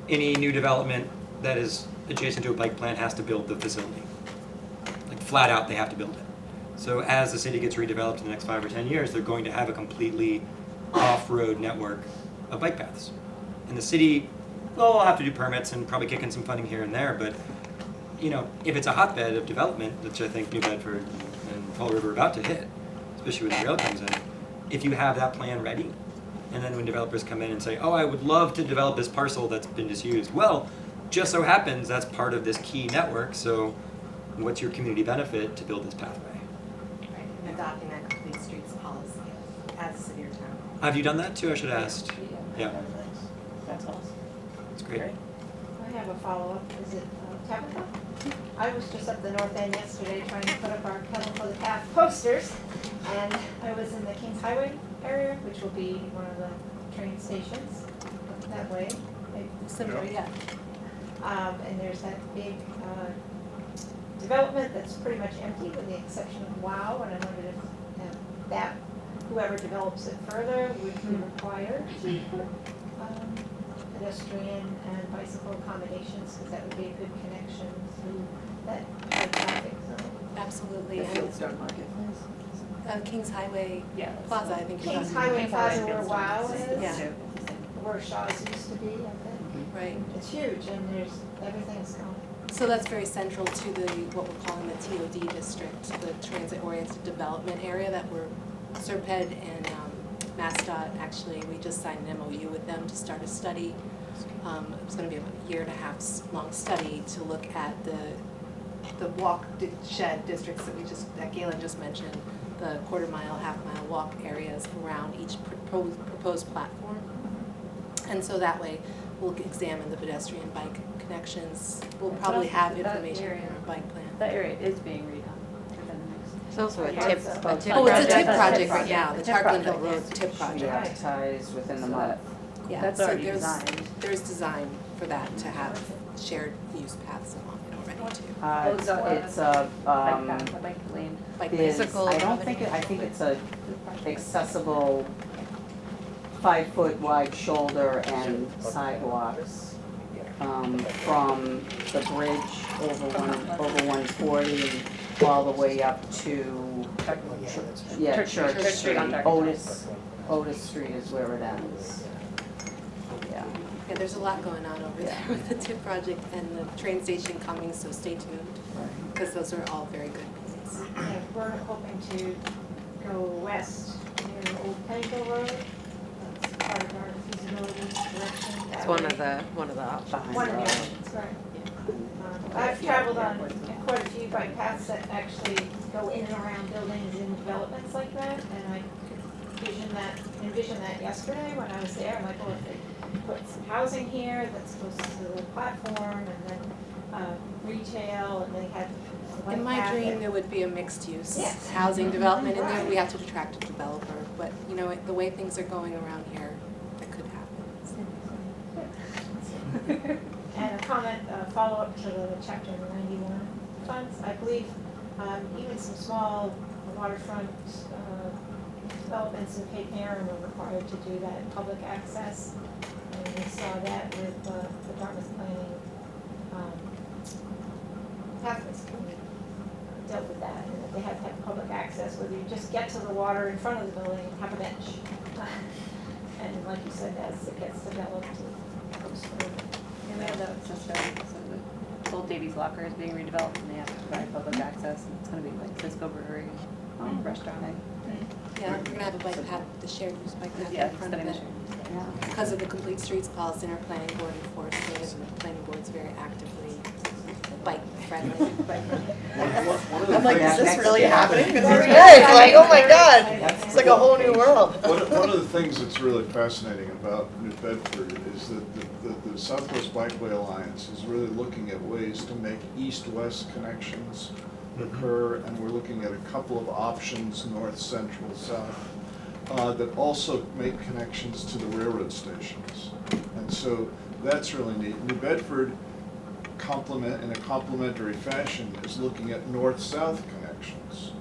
any new development that is adjacent to a bike plan has to build the facility. Like flat out, they have to build it. So as the city gets redeveloped in the next 5 or 10 years, they're going to have a completely off-road network of bike paths. And the city, well, will have to do permits and probably kick in some funding here and there, but if it's a hotbed of development, which I think New Bedford and Fall River are about to hit, especially when the rail comes in, if you have that plan ready, and then when developers come in and say, oh, I would love to develop this parcel that's been disused, well, just so happens that's part of this key network, so what's your community benefit to build this pathway? right, and adopting that complete streets policy as a city or town. Have you done that too? I should have asked. Yeah. That's awesome. That's great. I have a follow-up. Is it Tabitha? I was just up the north end yesterday trying to put up our Pedal for the Path posters, and I was in the Kings Highway area, which will be one of the train stations that way. Yeah. And there's that big development that's pretty much empty with the exception of WOW, and I wondered if that, whoever develops it further would be required to put pedestrian and bicycle accommodations, because that would be a good connection to that traffic zone. Absolutely. The And Fieldstone Market. Kings Highway Yeah. Plaza, I think. you're Kings talking Highway about. Plaza where WOW is, Yeah. where Shaw's used to be, I think. Right. It's huge, and everything's gone. So that's very central to the, what we're calling the TOD district, the transit-oriented development area that we're, SERPED and MassDOT, actually, we just signed an MOU with them to start a study. It's gonna be about a 1.5 year long study to look at the shed districts that Galen just mentioned, the quarter-mile, half-mile walk areas around each proposed platform. And so that way, we'll examine the pedestrian bike connections. We'll probably have information in our bike plan. That area is being redone within the next. It's also a Yeah, tip, it's a a- tip Oh, it's a project. tip project right now, the tip Tarkland project, Hill Road yes. tip Should be project. advertised within the So month. Yeah, That's so already there's, designed. there's design for that to have shared use paths along it already too. It's a, Bike path, a bike lane. Bike is, Bicycle I don't think, I think it's a accessible 5-foot wide shoulder and sidewalks, from the bridge over 140 all the way up to, yeah, Church Church Street Street. on Dark. Otis Street is where it ends. Yeah. Yeah, there's a lot going on over there with the tip project and the train station coming, so stay tuned, because those are all very good pieces. Yeah, we're hoping to go west near Old Pennville Road. That's part of our feasibility direction. It's one of the options. Behind One of the the options, right. I've traveled on quite a few bike paths that actually go in and around buildings and developments like that, and I could envision that yesterday when I was there. I'm like, well, if they put some housing here that's close to the platform, and then retail, and they had a bike In my path dream, that- there would be a mixed use Yes. housing development in there. Right. We have to attract a developer, but you know, the way things are going around here, that could happen. And a comment, follow-up to the Chapter 91 funds. I believe even some small waterfront developments in Cape Narren were required to do that in public access. And we saw that with the Dartmouth Planning Pathways Committee dealt with that, and that they had to have public access, whether you just get to the water in front of the building and have a bench. And like you said, as it gets developed, it goes further. And we have that just so the old Davies Locker is being redeveloped and they have to provide public access, and it's gonna be like Cisco Brewery, restaurant. Yeah, we're gonna have a bike path, the shared use bike path Yeah, in front of it's it. gonna Because of the complete streets policy, and our planning board enforced it, and the planning board's very actively bike friendly. I'm like, is this really happening? This is Very great. good. It's like, oh my God, it's like a whole new world. One of the things that's really fascinating about New Bedford is that the Southwest Bikeway Alliance is really looking at ways to make east-west connections occur, and we're looking at a couple of options, north, central, south, that also make connections to the railroad stations. And so that's really neat. New Bedford in a complementary fashion is looking at north-south connections,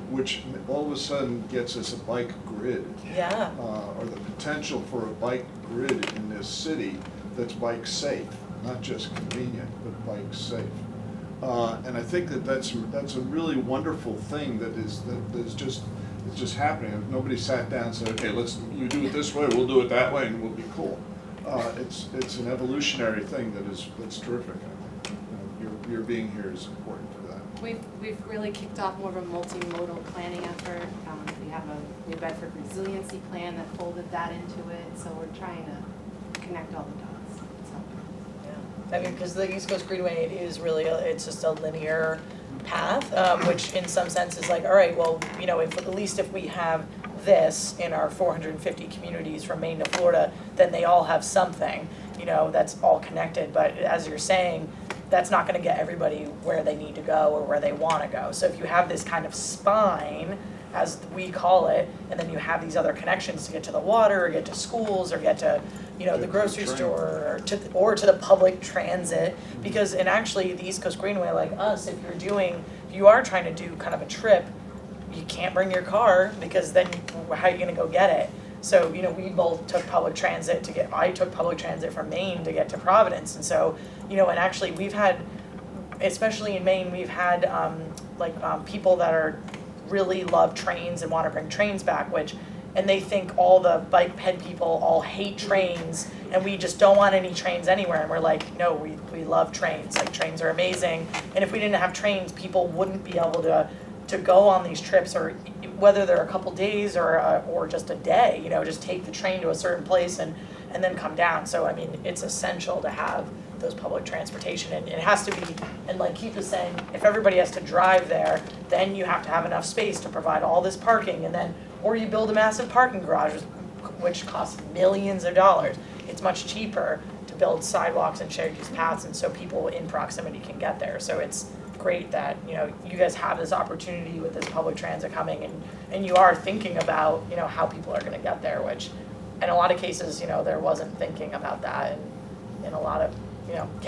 which all of a sudden gets us a bike grid. Yeah. Or the potential for a bike grid in this city that's bike safe, not just convenient, but bike safe. And I think that's a really wonderful thing that is just happening. Nobody sat down and said, okay, you do it this way, we'll do it that way, and we'll be cool. It's an evolutionary thing that's terrific. I think your being here is important for that. We've really kicked off more of a multimodal planning effort. We have a New Bedford resiliency plan that folded that into it, so we're trying to connect all the dots. So. Yeah. I mean, because the East Coast Greenway is really, it's just a linear path, which in some sense is like, all right, well, you know, at least if we have this in our 450 communities from Maine to Florida, then they all have something. that's all connected, but as you're saying, that's not gonna get everybody where they need to go or where they wanna go. So if you have this kind of spine, as we call it, and then you have these other connections to get to the water, or get to schools, or get to, the grocery store, or to the public transit, because, and actually, the East Coast Greenway, like us, if you are trying to do kind of a trip, you can't bring your car, because then how are you gonna go get it? So, we both took public transit I took public transit from Maine to get to Providence, and so, and actually we've had, especially in Maine, we've had, people that are really love trains and wanna bring trains back, and they think all the bike ped people all hate trains, and we just don't want any trains anywhere, and we're like, no, we love trains, like trains are amazing, and if we didn't have trains, people wouldn't be able to go on these trips, or whether they're a couple days or just a day, just take the train to a certain place and then come down. So I mean, it's essential to have those public transportation, and it has to be, and like Keith was saying, if everybody has to drive there, then you have to have enough space to provide all this parking, or you build a massive parking garage, which costs millions of dollars. It's much cheaper to build sidewalks and shared use paths, and so people in proximity can get there. So it's great that you guys have this opportunity with this public transit coming, and you are thinking about how people are going to get there, which in a lot of cases there wasn't thinking about that, and in a lot of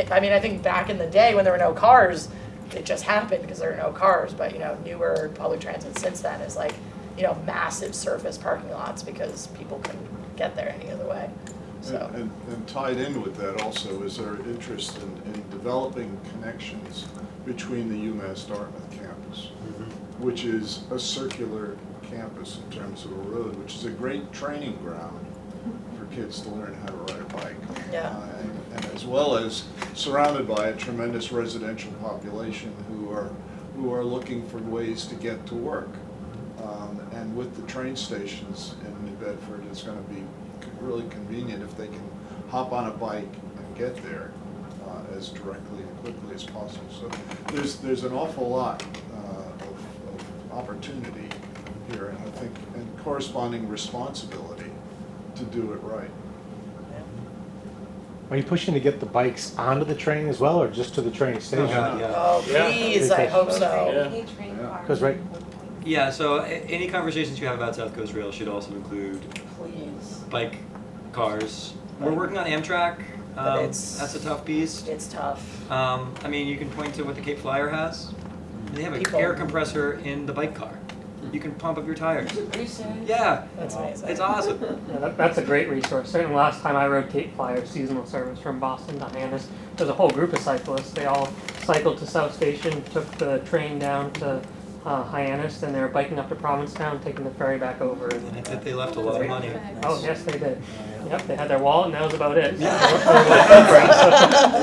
I think back in the day when there were no cars, it just happened because there were no cars, but newer public transit since then is like massive surface parking lots because people couldn't get there any other way. So. And tied in with that also is our interest in developing connections between the UMass Dartmouth campus, which is a circular campus in terms of a road, which is a great training ground for kids to learn how to ride a bike. Yeah. And as well as surrounded by a tremendous residential population who are looking for ways to get to work. And with the train stations in New Bedford, it's going to be really convenient if they can hop on a bike and get there as directly and quickly as possible. So there's an awful lot of opportunity here, and I think and corresponding responsibility to do it right. Are you pushing to get the bikes onto the train as well, or just to the train station? Oh, please, I hope so. Because Yeah, so any conversations you have about South Coast Rail should also include bike cars. We're working on Amtrak. That's a tough beast. It's tough. I mean, you can point to what the Cape Flyer has. They have an air compressor in the bike car. You can pump up your tires. Yeah, That's amazing. it's awesome. Yeah, that's a great resource. Certainly last time I rode Cape Flyer seasonal service from Boston to Hyannis, there's a whole group of cyclists. They all cycled to South Station, took the train down to Hyannis, and they were biking up to Provincetown, taking the ferry back over. And I think they left a lot of money. Oh, yes, they did. Yep, they had their wallet, and that was about it. Yeah.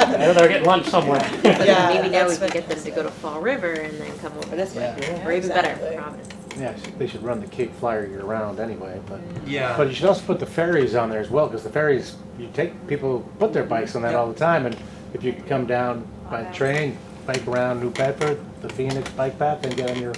I know they were getting lunch somewhere. Yeah, Maybe now we that's can get them to go to Fall River and then come over this way. Yeah. Or even Exactly. better, Providence. yeah, they should run the Cape Flyer year round anyway. But Yeah. you should also put the ferries on there as well, because the ferries, people put their bikes on that all the time, and if you could come down by train, bike around New Bedford, the Phoenix bike path, and get on your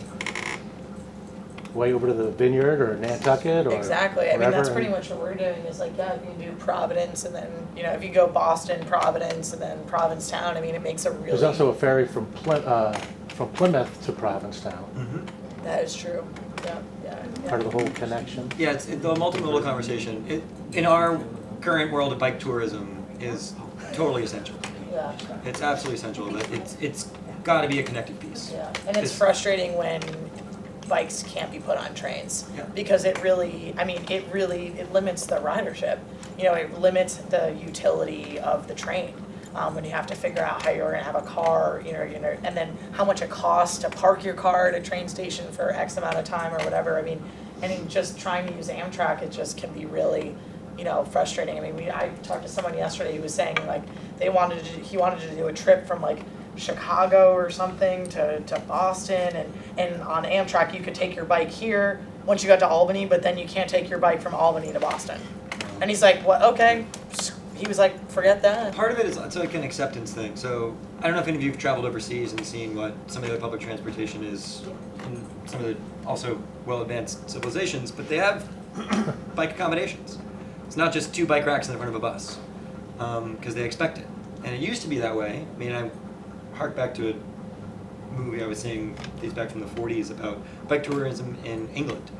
way over to the Vineyard or Nantucket or Exactly. I mean, wherever, that's pretty and- much what we're doing is like, yeah, if you do Providence and then, if you go Boston, Providence, and then Provincetown, I mean, it makes a really... There's also a ferry from Plymouth to Provincetown, That is true. Yeah, yeah. part of the whole connection. Yeah, it's the multimodal conversation. In our current world of bike tourism is totally essential. Yeah. It's absolutely essential, but it's got to be a connected piece. Yeah, and it's frustrating when bikes can't be put on trains because it limits the ridership. It limits the utility of the train. When you have to figure out how you're going to have a car, and then how much it costs to park your car at a train station for X amount of time or whatever. I mean, and in just trying to use Amtrak, it just can be really, frustrating. I mean, I talked to someone yesterday who was saying like he wanted to do a trip from like Chicago or something to Boston, and on Amtrak you could take your bike here once you got to Albany, but then you can't take your bike from Albany to Boston. And he's like, what? Okay. He was like, forget that. Part of it is it's like an acceptance thing. So I don't know if any of you have traveled overseas and seen what some of the public transportation is in some of the also well-advanced civilizations, but they have bike accommodations. It's not just 2 bike racks in the front of a bus. because they expect it. And it used to be that way. I mean, I hark back to a movie I was seeing, dates back from the 40s, about bike tourism in England.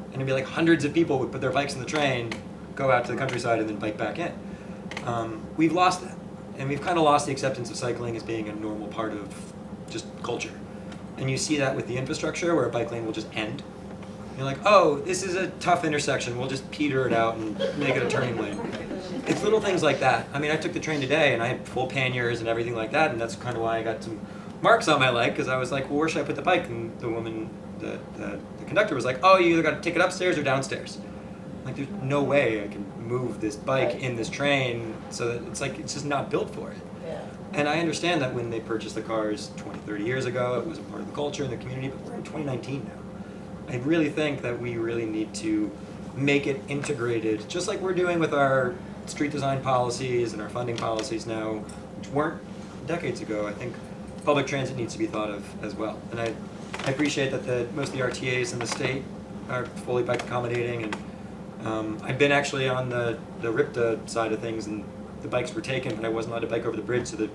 And it'd be like hundreds of people would put their bikes in the train, go out to the countryside, and then bike back in. We've lost that. And we've kind of lost the acceptance of cycling as being a normal part of just culture. And you see that with the infrastructure, where a bike lane will just end. You're like, oh, this is a tough intersection, we'll just peter it out and make it a turning lane. It's little things like that. I mean, I took the train today and I had full panniers and everything like that, and that's kind of why I got some marks on my leg, because I was like, well, where should I put the bike? And the woman, the conductor was like, oh, you either got to take it upstairs or downstairs. Like, there's no way I can move this bike in this train, so that it's like, it's just not built for it. Yeah. And I understand that when they purchased the cars 20, 30 years ago, it was a part of the culture and the community, but we're in 2019 now. I really think that we really need to make it integrated, just like we're doing with our street design policies and our funding policies now, which weren't decades ago. I think public transit needs to be thought of as well. And I appreciate that most of the RTAs in the state are fully bike accommodating, and I've been actually on the RIPTA side of things, and the bikes were taken, but I wasn't allowed to bike over the bridge, so the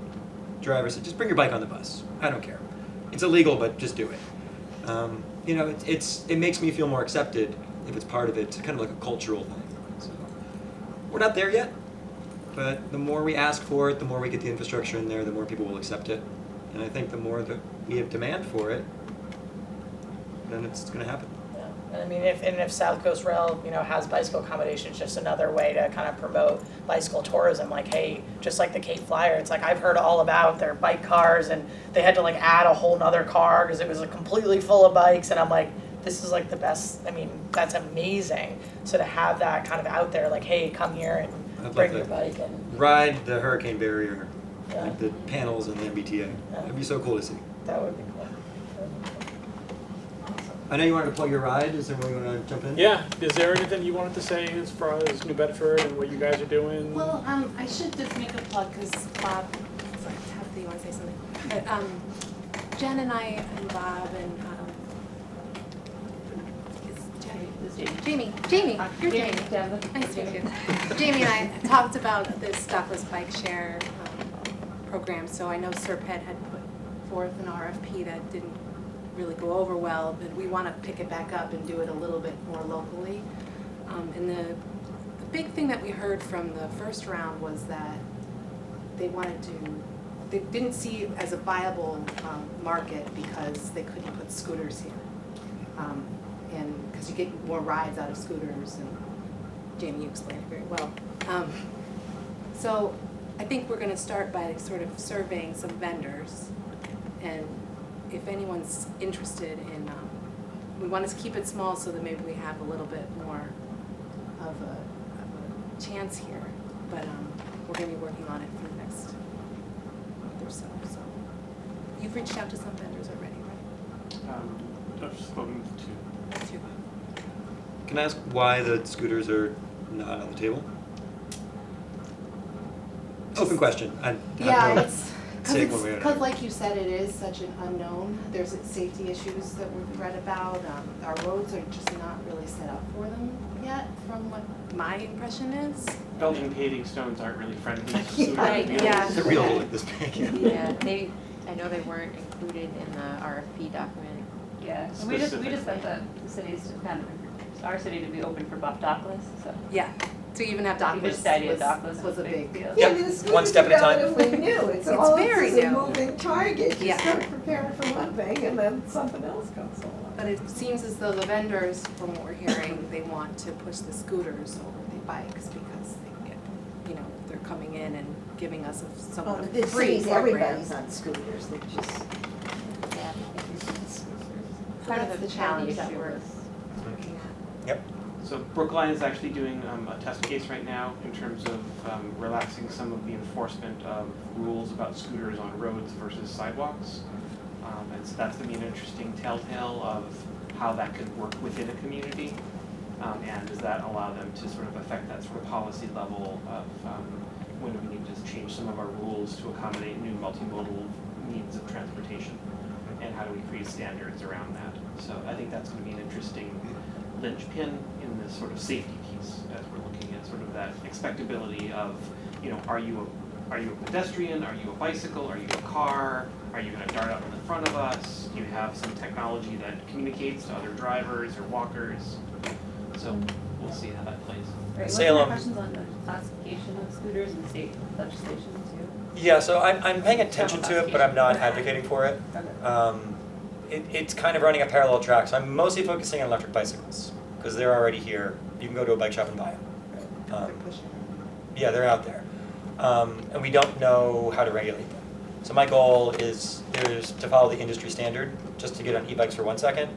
driver said, just bring your bike on the bus. I don't care. It's illegal, but just do it. You know, it makes me feel more accepted if it's part of it. It's kind of like a cultural thing. So we're not there yet, but the more we ask for it, the more we get the infrastructure in there, the more people will accept it. And I think the more that we have demand for it, then it's going to happen. Yeah. And I mean, if South Coast Rail, you know, has bicycle accommodations, just another way to kind of promote bicycle tourism. Like, hey, just like the Cape Flyer, it's like I've heard all about their bike cars, and they had to like add a whole nother car because it was like completely full of bikes, and I'm like, this is like the best. I mean, that's amazing. So to have that kind of out there, like, hey, come here and bring your bike and ride the hurricane barrier, Yeah. like the panels and the MBTA. It'd be so cool to see. that would be cool. I know you wanted to plug your ride. Is there anyone you want to jump in? Yeah, is there anything you wanted to say as far as New Bedford and what you guys are doing? Well, I should just make a plug, because Bob, sorry, Tabitha, you want to say something? But, Jen and I and Bob and, Jamie, you're Jamie. Nice to meet you. Jamie and I talked about this Stockless Bike Share program, so I know Serped had put forth an RFP that didn't really go over well, but we want to pick it back up and do it a little bit more locally. And the big thing that we heard from the first round was that they didn't see it as a viable market because they couldn't put scooters here. And because you get more rides out of scooters, and Jamie, you explained it very well. So I think we're going to start by sort of surveying some vendors, and if anyone's interested in, we want to keep it small so that maybe we have a little bit more of a chance here, but we're going to be working on it for the next month or so. So you've reached out to some vendors already, right? I've spoken to Two. Can I ask why the scooters are not on the table? Open question. Yeah, it's say it one way or because, another. like you said, it is such an unknown. There's safety issues that we've read about. Our roads are just not really set up for them yet, from what my impression is. Belgian paving stones aren't really friendly. Right, yeah. They're real like this big. Yeah, I know they weren't included in the RFP document. Yeah, and we just want the cities to kind of, our city to be open for dockless, so. Yeah, to even have Even dockless just the idea of dockless was a big deal. Yeah, I mean, the scooters one step are at a time. relatively new. It's It's all very this is a new. moving target. You Yeah. start preparing for one thing and then something else comes along. But it seems as though the vendors, from what we're hearing, they want to push the scooters over the bikes because they get, they're coming in and giving us some Well, of the the free cities, program. everybody's on scooters. They're just. Yeah. Part of That's the the challenge issue that we're we're looking at. Yep. So Brookline is actually doing a test case right now in terms of relaxing some of the enforcement of rules about scooters on roads versus sidewalks. And so that's going to be an interesting telltale of how that could work within a community. And does that allow them to sort of affect that sort of policy level of when do we need to change some of our rules to accommodate new multimodal means of transportation? And how do we create standards around that? So I think that's going to be an interesting linchpin in this sort of safety piece as we're looking at sort of that expectability of you know, are you a pedestrian? Are you a bicycle? Are you a car? Are you going to dart out in the front of us? Do you have some technology that communicates to other drivers or walkers? So we'll see how that plays. Right, Salem. wasn't there questions on the classification of scooters and state legislation too? Yeah, so I'm paying attention to it, but I'm not advocating for it. Okay. It's kind of running a parallel track, so I'm mostly focusing on electric bicycles, because they're already here. You can go to a bike shop and buy them. Yeah, they're out there. And we don't know how to regulate them. So my goal is to follow the industry standard, just to get on e-bikes for 1 second.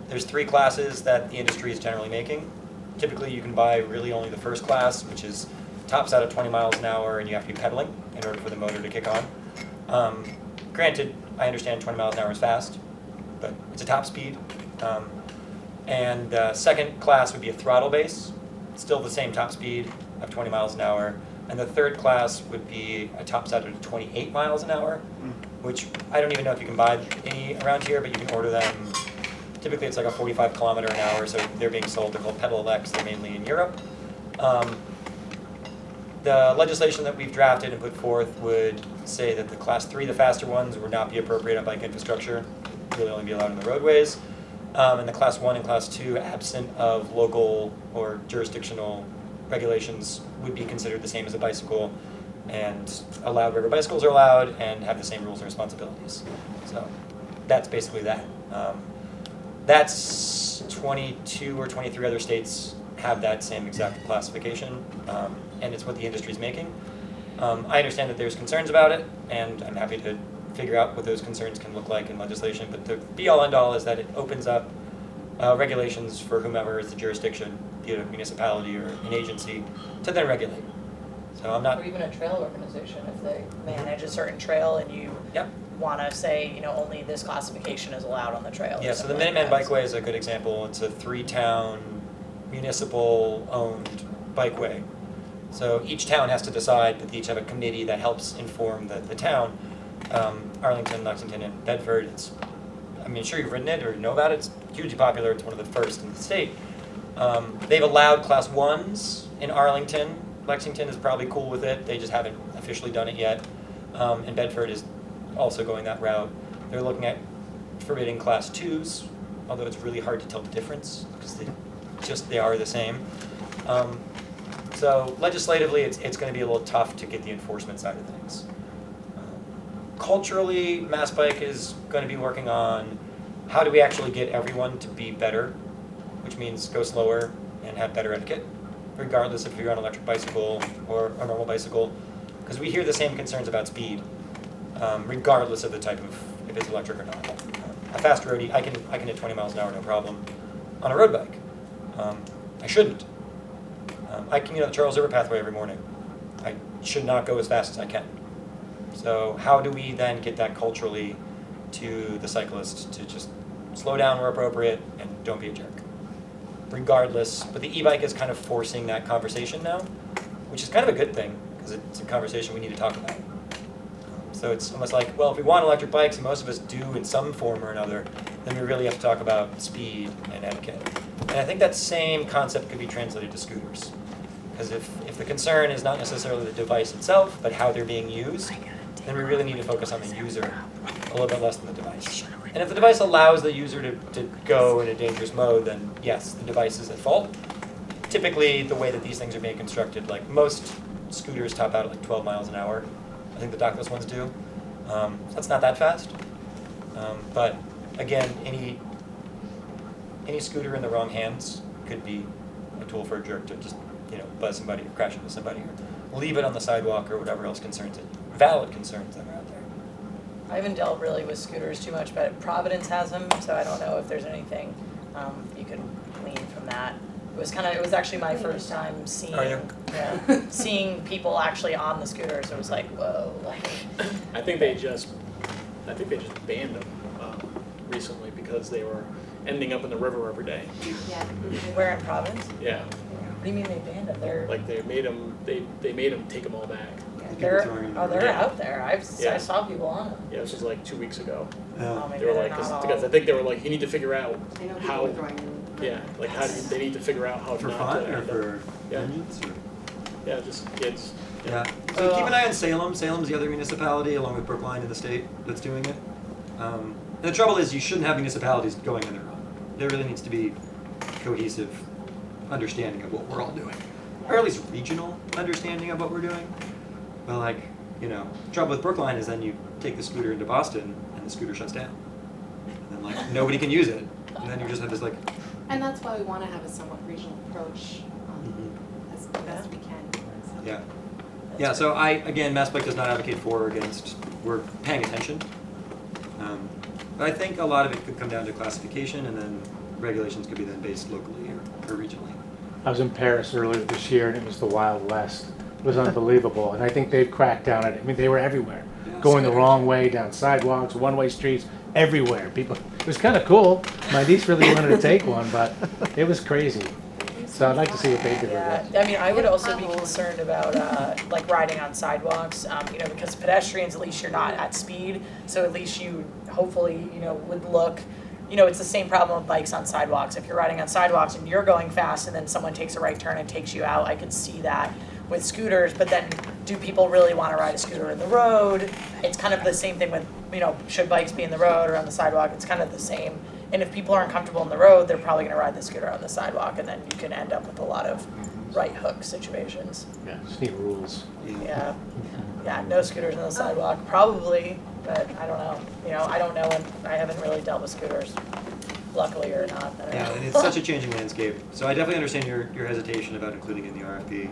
There's 3 classes that the industry is generally making. Typically you can buy really only the first class, which is tops out at 20 miles an hour and you have to be pedaling in order for the motor to kick on. Granted, I understand 20 miles an hour is fast, but it's a top speed. And second class would be a throttle base, still the same top speed of 20 miles an hour. And the third class would be a tops out at 28 miles an hour, which I don't even know if you can buy any around here, but you can order them. Typically it's like a 45 kilometer an hour, so they're being sold. They're called pedal elects. They're mainly in Europe. The legislation that we've drafted and put forth would say that the class 3, the faster ones, would not be appropriate on bike infrastructure, really only be allowed on the roadways. And the class 1 and class 2, absent of local or jurisdictional regulations, would be considered the same as a bicycle and allowed wherever bicycles are allowed and have the same rules and responsibilities. So that's basically that. That's 22 or 23 other states have that same exact classification, and it's what the industry is making. I understand that there's concerns about it, and I'm happy to figure out what those concerns can look like in legislation, but the be-all end-all is that it opens up regulations for whomever is the jurisdiction, be it a municipality or an agency, to then regulate. So I'm not... Or even a trail organization, if they manage a certain trail and you want to say, you know, only this classification is allowed on the trail. Yeah, so the Minuteman Bikeway is a good example. It's a 3-town, municipal-owned bikeway. So each town has to decide, but they each have a committee that helps inform the town. Arlington, Lexington, and Bedford, I'm sure you've ridden it or know about it. It's hugely popular. It's one of the first in the state. They've allowed class 1s in Arlington. Lexington is probably cool with it. They just haven't officially done it yet. And Bedford is also going that route. They're looking at forbidding class 2s, although it's really hard to tell the difference because they are the same. So legislatively, it's going to be a little tough to get the enforcement side of things. Culturally, MassBike is going to be working on how do we actually get everyone to be better, which means go slower and have better etiquette, regardless if you're on an electric bicycle or a normal bicycle, because we hear the same concerns about speed, regardless of the type of, if it's electric or not. A fast roadie, I can hit 20 miles an hour, no problem. On a road bike, I shouldn't. I commute on the Charles River Pathway every morning. I should not go as fast as I can. So how do we then get that culturally to the cyclist to just slow down where appropriate and don't be a jerk? Regardless, but the e-bike is kind of forcing that conversation now, which is kind of a good thing because it's a conversation we need to talk about. So it's almost like, well, if we want electric bikes, and most of us do in some form or another, then we really have to talk about speed and etiquette. And I think that same concept could be translated to scooters. Because if the concern is not necessarily the device itself, but how they're being used, then we really need to focus on the user a little bit less than the device. And if the device allows the user to go in a dangerous mode, then yes, the device is at fault. Typically, the way that these things are being constructed, like most scooters top out at like 12 miles an hour. I think the dockless ones do. That's not that fast. But again, any scooter in the wrong hands could be a tool for a jerk to just, buzz somebody or crash into somebody or leave it on the sidewalk or whatever else concerns it. Valid concerns that are out there. I haven't dealt really with scooters too much, but Providence has them, so I don't know if there's anything you can glean from that. It was actually my first time seeing people actually on the scooters. It was like, whoa, like. I think they just banned them recently because they were ending up in the river every day. Yeah. Where in Providence? Yeah. What do you mean they banned them? They're like they made them take them all back. They're out there. I saw people on them. Yeah, this was like 2 weeks ago. Oh, they were like, because I think they were like, you need to figure out how. Yeah, like they need to figure out how for not fun to or end for up. Yeah. vengeance or? Yeah, just kids. Yeah. So keep an eye on Salem. Salem's the other municipality, along with Brookline in the state, that's doing it. And the trouble is, you shouldn't have municipalities going on their own. There really needs to be cohesive understanding of what we're all doing, or at least regional understanding of what we're doing. But like, you know, the trouble with Brookline is then you take the scooter into Boston, and the scooter shuts down, and then like nobody can use it, and then you just have this like. And that's why we want to have a somewhat regional approach as best we can. So. Yeah. Yeah, so again, MassBike does not advocate for or against. We're paying attention. But I think a lot of it could come down to classification, and then regulations could be then based locally or regionally. I was in Paris earlier this year, and it was the Wild West. It was unbelievable, and I think they've cracked down on it. I mean, they were everywhere, going the wrong way, down sidewalks, one-way streets, everywhere. People, it was kind of cool. My niece really wanted to take one, but it was crazy. So I'd like to see what they did with Yeah, that. I mean, I would also be concerned about like riding on sidewalks, you know, because pedestrians, at least you're not at speed, so at least you hopefully, you know, would look, you know, it's the same problem with bikes on sidewalks. If you're riding on sidewalks and you're going fast and then someone takes a right turn and takes you out, I could see that with scooters, but then do people really want to ride a scooter in the road? It's kind of the same thing with, you know, should bikes be in the road or on the sidewalk? It's kind of the same. And if people aren't comfortable in the road, they're probably going to ride the scooter on the sidewalk, and then you can end up with a lot of right hook situations. Yeah, just need rules. Yeah, yeah, no scooters on the sidewalk, probably, but I don't know. You know, I don't know, and I haven't really dealt with scooters, luckily or not. I don't Yeah, know. and it's such a changing landscape. So I definitely understand your hesitation about including in the RFP.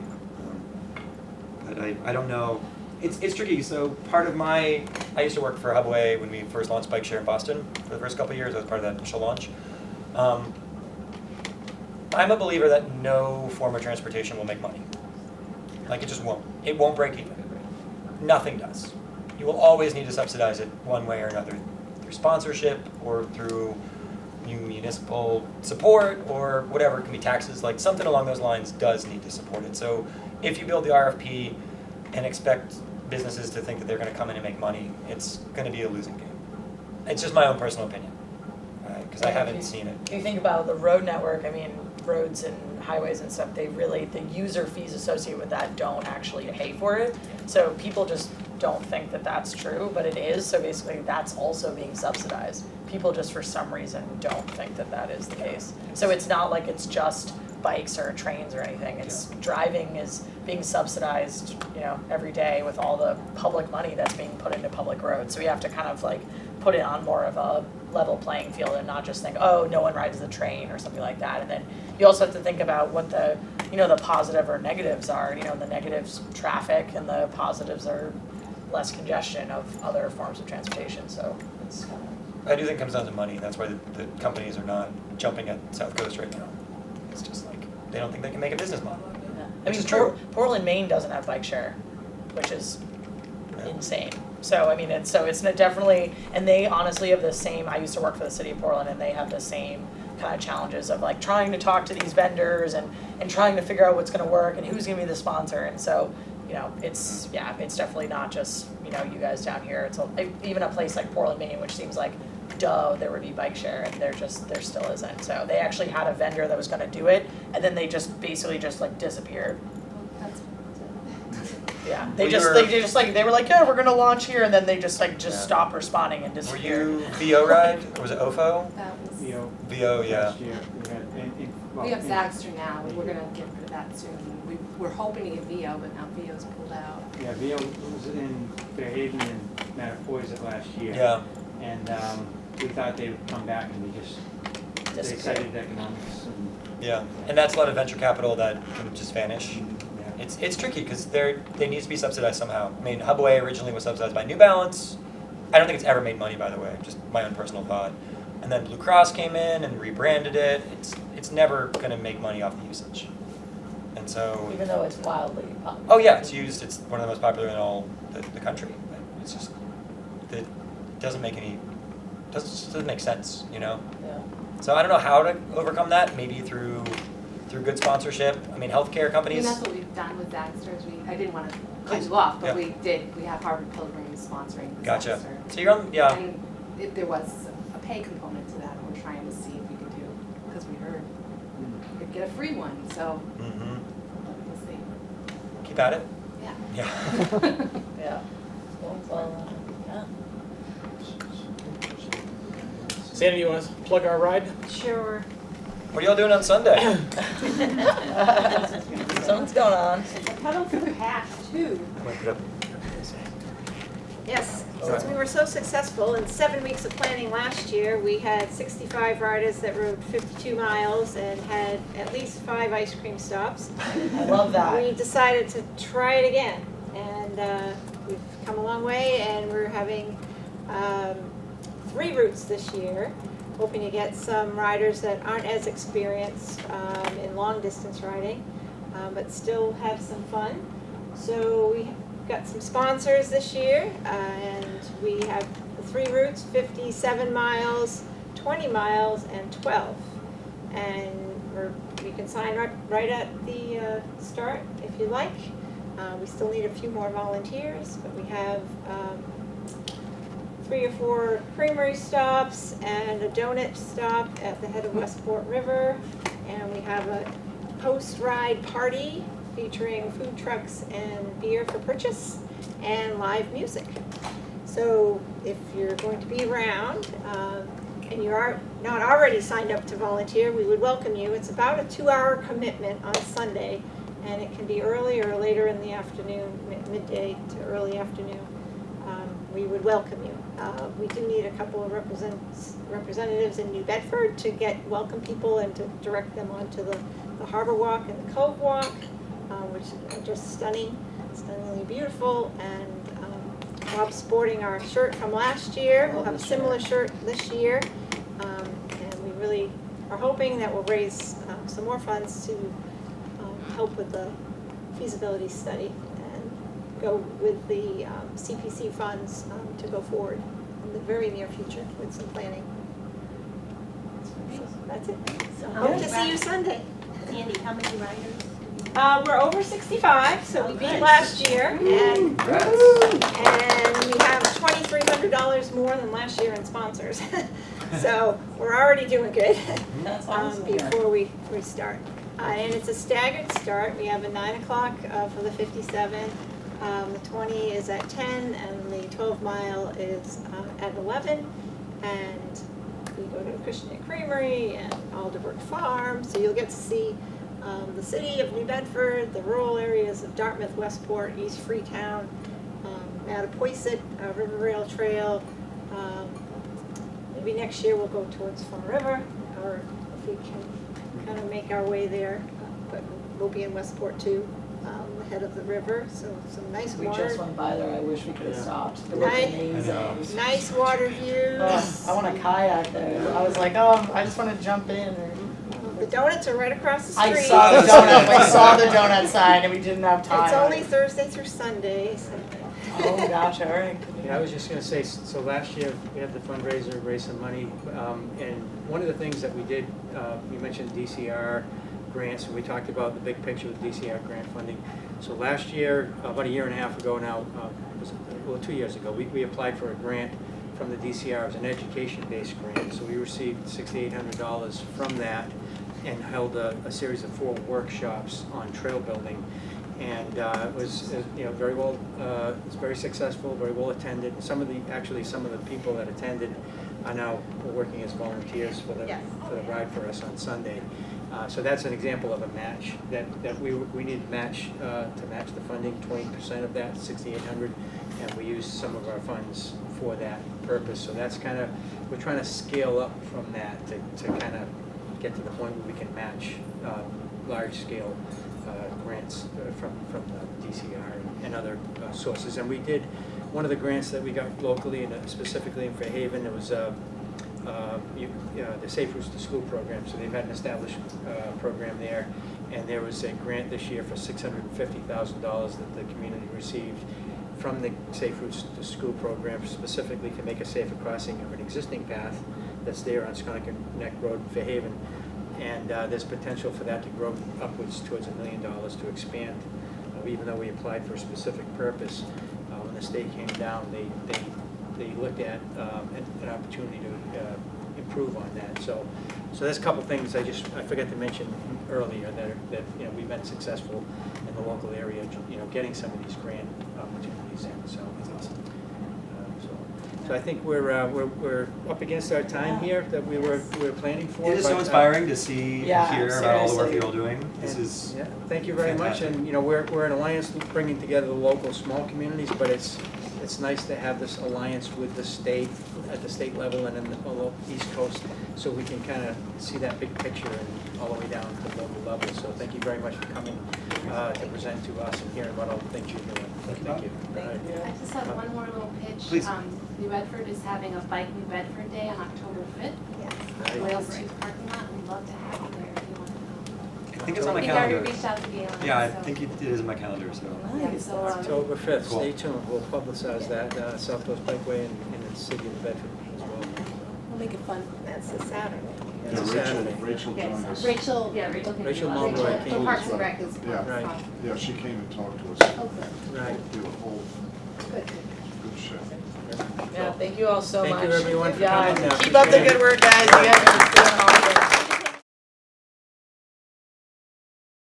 But I don't know. It's tricky. So part of I used to work for Hubway when we first launched Bike Share in Boston for the first couple of years. I was part of that initial launch. I'm a believer that no form of transportation will make money. Like it just won't. It won't break even. Nothing does. You will always need to subsidize it one way or another, through sponsorship or through municipal support or whatever. It can be taxes. Like something along those lines does need to support it. So if you build the RFP and expect businesses to think that they're going to come in and make money, it's going to be a losing game. It's just my own personal opinion, because I haven't seen it. If you think about the road network, I mean, roads and highways and stuff, the user fees associated with that don't actually pay for it. So people just don't think that that's true, but it is. So basically that's also being subsidized. People just for some reason don't think that that is the case. So it's not like it's just bikes or trains or anything. It's driving is being subsidized, you know, every day with all the public money that's being put into public roads. So we have to kind of like put it on more of a level playing field and not just think, oh, no one rides the train or something like that. And then you also have to think about what the, you know, the positive or negatives are. You know, the negatives, traffic, and the positives are less congestion of other forms of transportation. So it's kind of. I do think it comes down to money. That's why the companies are not jumping at South Coast right now. It's just like they don't think they can make a business model. Yeah. I Which mean, is true. Portland, Maine doesn't have bike share, which is insane. So I mean, it's definitely, and they honestly have the same. I used to work for the city of Portland, and they have the same kind of challenges of like trying to talk to these vendors and trying to figure out what's going to work and who's going to be the sponsor. And so, you know, it's definitely not just, you know, you guys down here. It's even a place like Portland, Maine, which seems like there would be bike share, and there still isn't. So they actually had a vendor that was going to do it, and then they just basically just like disappeared. Yeah, they were like, yeah, we're gonna launch here, and then they just stopped responding and Were disappeared. you VO Ride or was it OFO? That was. VO, yeah. We have Zagster now, and we're gonna get rid of that soon. We're hoping to get VO, but now VO's pulled out. Yeah, VO was in Fairhaven and Mattapoisett last year. Yeah. And we thought they would come back, and they cited economics. And Yeah, and that's a lot of venture capital that can just vanish. It's tricky because they need to be subsidized somehow. I mean, Hubway originally was subsidized by New Balance. I don't think it's ever made money, by the way, just my own personal thought. And then Blue Cross came in and rebranded it. It's never going to make money off the usage. And so... Even though it's wildly popular. Oh yeah, it's used. It's one of the most popular in all the country. But it's just, it doesn't make sense, you know? Yeah. So I don't know how to overcome that. Maybe through good sponsorship. I mean, healthcare companies. I mean, that's what we've done with Zagsters. I didn't want to cut you off, but we did. We have Harvard Pilgrims sponsoring the Gotcha. Zagster. So you're on, yeah. And there was a pay component to that, and we're trying to see if we could do, because we heard we could get a free one, so we'll see. Keep at it. Yeah. Yeah. Well, yeah. Sandy, you want to plug our ride? Sure. What are y'all doing on Sunday? Something's going on. The pedals are packed too. Yes, since we were so successful in 7 weeks of planning last year, we had 65 riders that rode 52 miles and had at least 5 ice cream stops. I love that. We decided to try it again, and we've come a long way, and we're having 3 routes this year, hoping to get some riders that aren't as experienced in long distance riding, but still have some fun. So we got some sponsors this year, and we have the 3 routes, 57 miles, 20 miles, and 12. And you can sign right at the start if you like. We still need a few more volunteers, but we have 3 or 4 creamery stops and a donut stop at the head of Westport River. And we have a post-ride party featuring food trucks and beer for purchase and live music. So if you're going to be around and you are not already signed up to volunteer, we would welcome you. It's about a 2-hour commitment on Sunday, and it can be early or later in the afternoon, midday to early afternoon. We would welcome you. We do need a couple of representatives in New Bedford to welcome people and to direct them onto the Harbor Walk and the Cove Walk, which are just stunningly beautiful. And Bob's sporting our shirt from last year. We'll have a similar shirt this year. And we really are hoping that we'll raise some more funds to help with the feasibility study and go with the CPC funds to go forward in the very near future with some planning. So that's it. So hope to see you Sunday. Sandy, how many riders? We're over 65, so we beat last year, and we have $2,300 more than last year in sponsors. So we're already doing good. That's awesome. Before we start. And it's a staggered start. We have a 9 o'clock for the 57. The 20 is at 10, and the 12 mile is at 11. And we go to Acushnet Creamery and Alderbrook Farm, so you'll get to see the city of New Bedford, the rural areas of Dartmouth, Westport, East Freetown, Mattapoisett, River Rail Trail. Maybe next year we'll go towards Fall River, or if we can kind of make our way there. But we'll be in Westport too, the head of the river, so some nice We water. just went by there. I wish we could have stopped. It looked amazing. Nice water views. I want a kayak there. I was like, oh, I just want to jump in. The donuts are right across the street. I saw the donut. I saw the donut sign, and we didn't have time. It's only Thursday through Sunday. So. Oh gosh, all right. Yeah, I was just going to say, so last year we had the fundraiser, raise some money, and one of the things that we did, you mentioned DCR grants, and we talked about the big picture with DCR grant funding. So last year, about a year and a half ago now, 2 years ago, we applied for a grant from the DCR. It was an education-based grant, so we received $6,800 from that and held a series of 4 workshops on trail building. And it was very well, it was very successful, very well attended. Some of the people that attended are now working as volunteers for the ride for us on Sunday. So that's an example of a match that we need to match the funding, 20% of that, $6,800, and we use some of our funds for that purpose. So that's kind of, we're trying to scale up from that to kind of get to the point where we can match large-scale grants from the DCR and other sources. And we did, one of the grants that we got locally, and specifically in Fairhaven, it was the Safe Routes to School program. So they've had an established program there, and there was a grant this year for $650,000 that the community received from the Safe Routes to School program, specifically to make a safer crossing of an existing path that's there on Sconneck Neck Road in Fairhaven. And there's potential for that to grow upwards towards $1 million to expand. Even though we applied for a specific purpose, when the state came down, they looked at an opportunity to improve on that. So So there's a couple things I forgot to mention earlier that you know, we've been successful in the local area, you know, getting some of these grant opportunities in, so. So I think we're up against our time here that we were planning for. It is so but, inspiring to see, Yeah, hear about all the work seriously. you're all doing. This And, is yeah, thank you very much, fantastic. and you know, we're an alliance bringing together the local small communities, but it's nice to have this alliance with the state, at the state level and in the East Coast, so we can kind of see that big picture and all the way down to the local level. So thank you very much for coming to present to us and hearing about all the things you're doing. Thank you. All right. I just have one more little pitch. Please. New Bedford is having a Bike New Bedford Day on October 5th. Right. Wales 2 parking lot. We'd love to have you there if you want to come. I think it's on my I think I already calendar. reached out to Galen. Yeah, I so- think it is in my calendar, so. Yeah, so, October 5th, Cool. stay tuned, we'll publicize that, South Coast Bikeway in the city of Bedford as well. We'll make it fun. That's a Saturday. It's a Saturday. Rachel joined us. Rachel, Rachel Mulroy from came. Parks and Rec is Yeah. Right. Yeah, she came and talked to us. Oh, good. Right. Do a whole Good. good show. Yeah, thank you all so much. Thank you everyone for Yeah, coming. keep up the good work, guys. You guys are doing awesome.